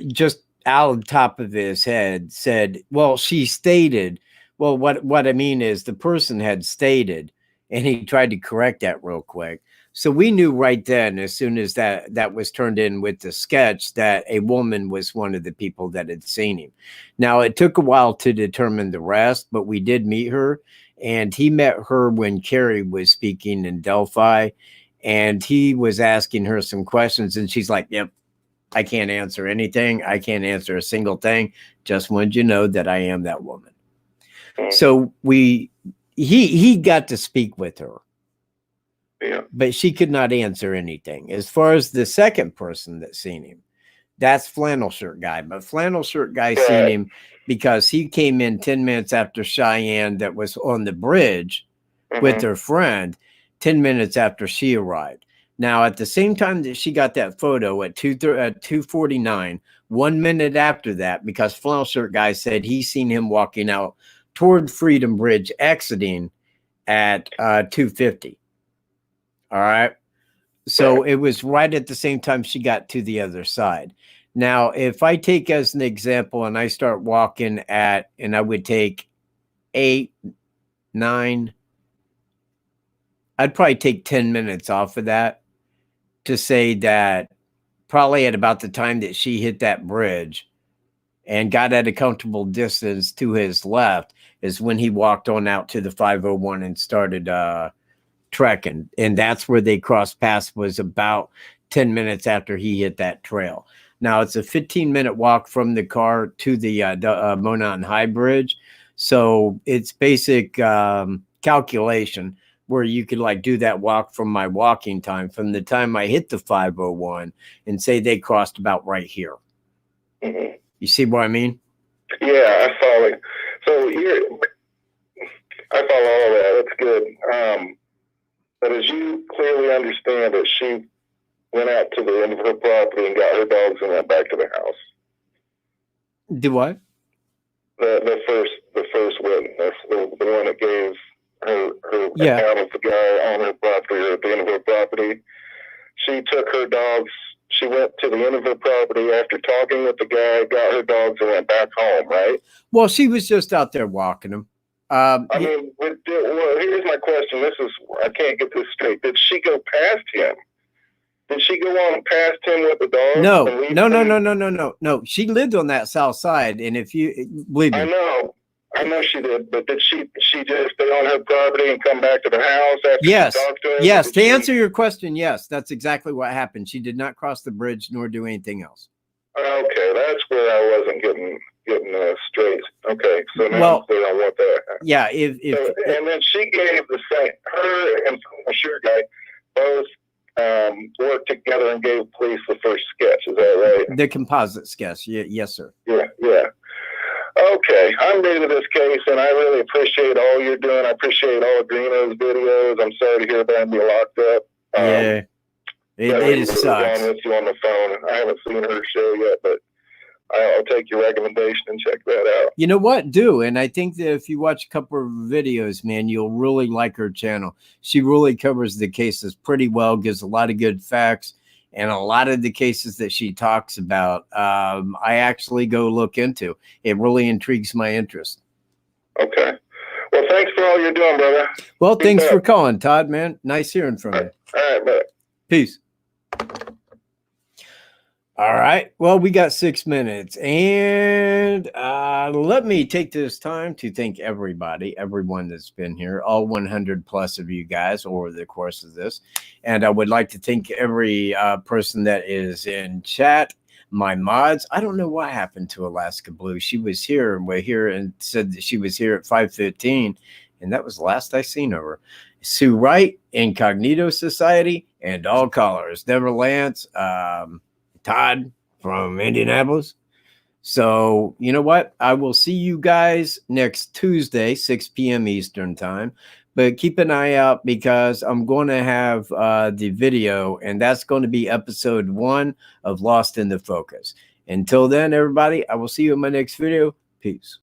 just out of the top of his head said, well, she stated, well, what I mean is the person had stated, and he tried to correct that real quick. So we knew right then, as soon as that was turned in with the sketch, that a woman was one of the people that had seen him. Now, it took a while to determine the rest, but we did meet her, and he met her when Carrie was speaking in Delphi, and he was asking her some questions, and she's like, yep, I can't answer anything. I can't answer a single thing. Just wanted you to know that I am that woman. So he got to speak with her. Yeah. But she could not answer anything. As far as the second person that seen him, that's Flannel Shirt Guy. But Flannel Shirt Guy seen him because he came in 10 minutes after Cheyenne, that was on the bridge with her friend, 10 minutes after she arrived. Now, at the same time that she got that photo at 2:49, 1 minute after that, because Flannel Shirt Guy said he seen him walking out toward Freedom Bridge, exiting at 2:50. All right. So it was right at the same time she got to the other side. Now, if I take as an example and I start walking at, and I would take 8, 9, I'd probably take 10 minutes off of that to say that probably at about the time that she hit that bridge and got at a comfortable distance to his left is when he walked on out to the 501 and started trekking. And that's where they crossed paths, was about 10 minutes after he hit that trail. Now, it's a 15-minute walk from the car to the Monon High Bridge. So it's basic calculation where you could like do that walk from my walking time from the time I hit the 501 and say they crossed about right here. You see what I mean? Yeah, I follow it. So I follow all of that. That's good. But as you clearly understand it, she went out to the end of her property and got her dogs and went back to the house. Do what? The first witness, the one that gave her account of the guy on her property or at the end of her property. She took her dogs. She went to the end of her property after talking with the guy, got her dogs, and went back home, right? Well, she was just out there walking them. Well, here's my question. I can't get this straight. Did she go past him? Did she go on past him with the dog? No. She lived on that south side, and if you believe me, I know she did. But did she just stay on her property and come back to the house after she talked to him? Yes. To answer your question, yes, that's exactly what happened. She did not cross the bridge nor do anything else. Okay, that's where I wasn't getting straight. Okay, so now I'm clear on what that. Yeah, and then she gave the same. Her and the sure guy both worked together and gave police the first sketch. Is that right? The composite sketch. Yes, sir. Yeah. Okay, I'm new to this case, and I really appreciate all you're doing. I appreciate all of Greeno's videos. I'm sorry to hear about him being locked up. It sucks. With you on the phone. I haven't seen her show yet, but I'll take your recommendation and check that out. You know what? Do. And I think that if you watch a couple of videos, man, you'll really like her channel. She really covers the cases pretty well, gives a lot of good facts. And a lot of the cases that she talks about, I actually go look into. It really intrigues my interest. Okay. Well, thanks for all you're doing, brother. Well, thanks for calling, Todd, man. Nice hearing from you. All right, bye. Peace. All right. Well, we got 6 minutes. And let me take this time to thank everyone that's been here, all 100 plus of you guys over the course of this. And I would like to thank every person that is in chat, my mods. I don't know what happened to Alaska Blue. She was here and said that she was here at 5:15. And that was the last I seen of her. Sue Wright, Incognito Society, and all callers. Deborah Lance, Todd, from Indianapolis. So, you know what? I will see you guys next Tuesday, 6 p.m. Eastern time. But keep an eye out because I'm going to have the video, and that's going to be episode 1 of Lost in the Focus. Until then, everybody, I will see you in my next video. Peace.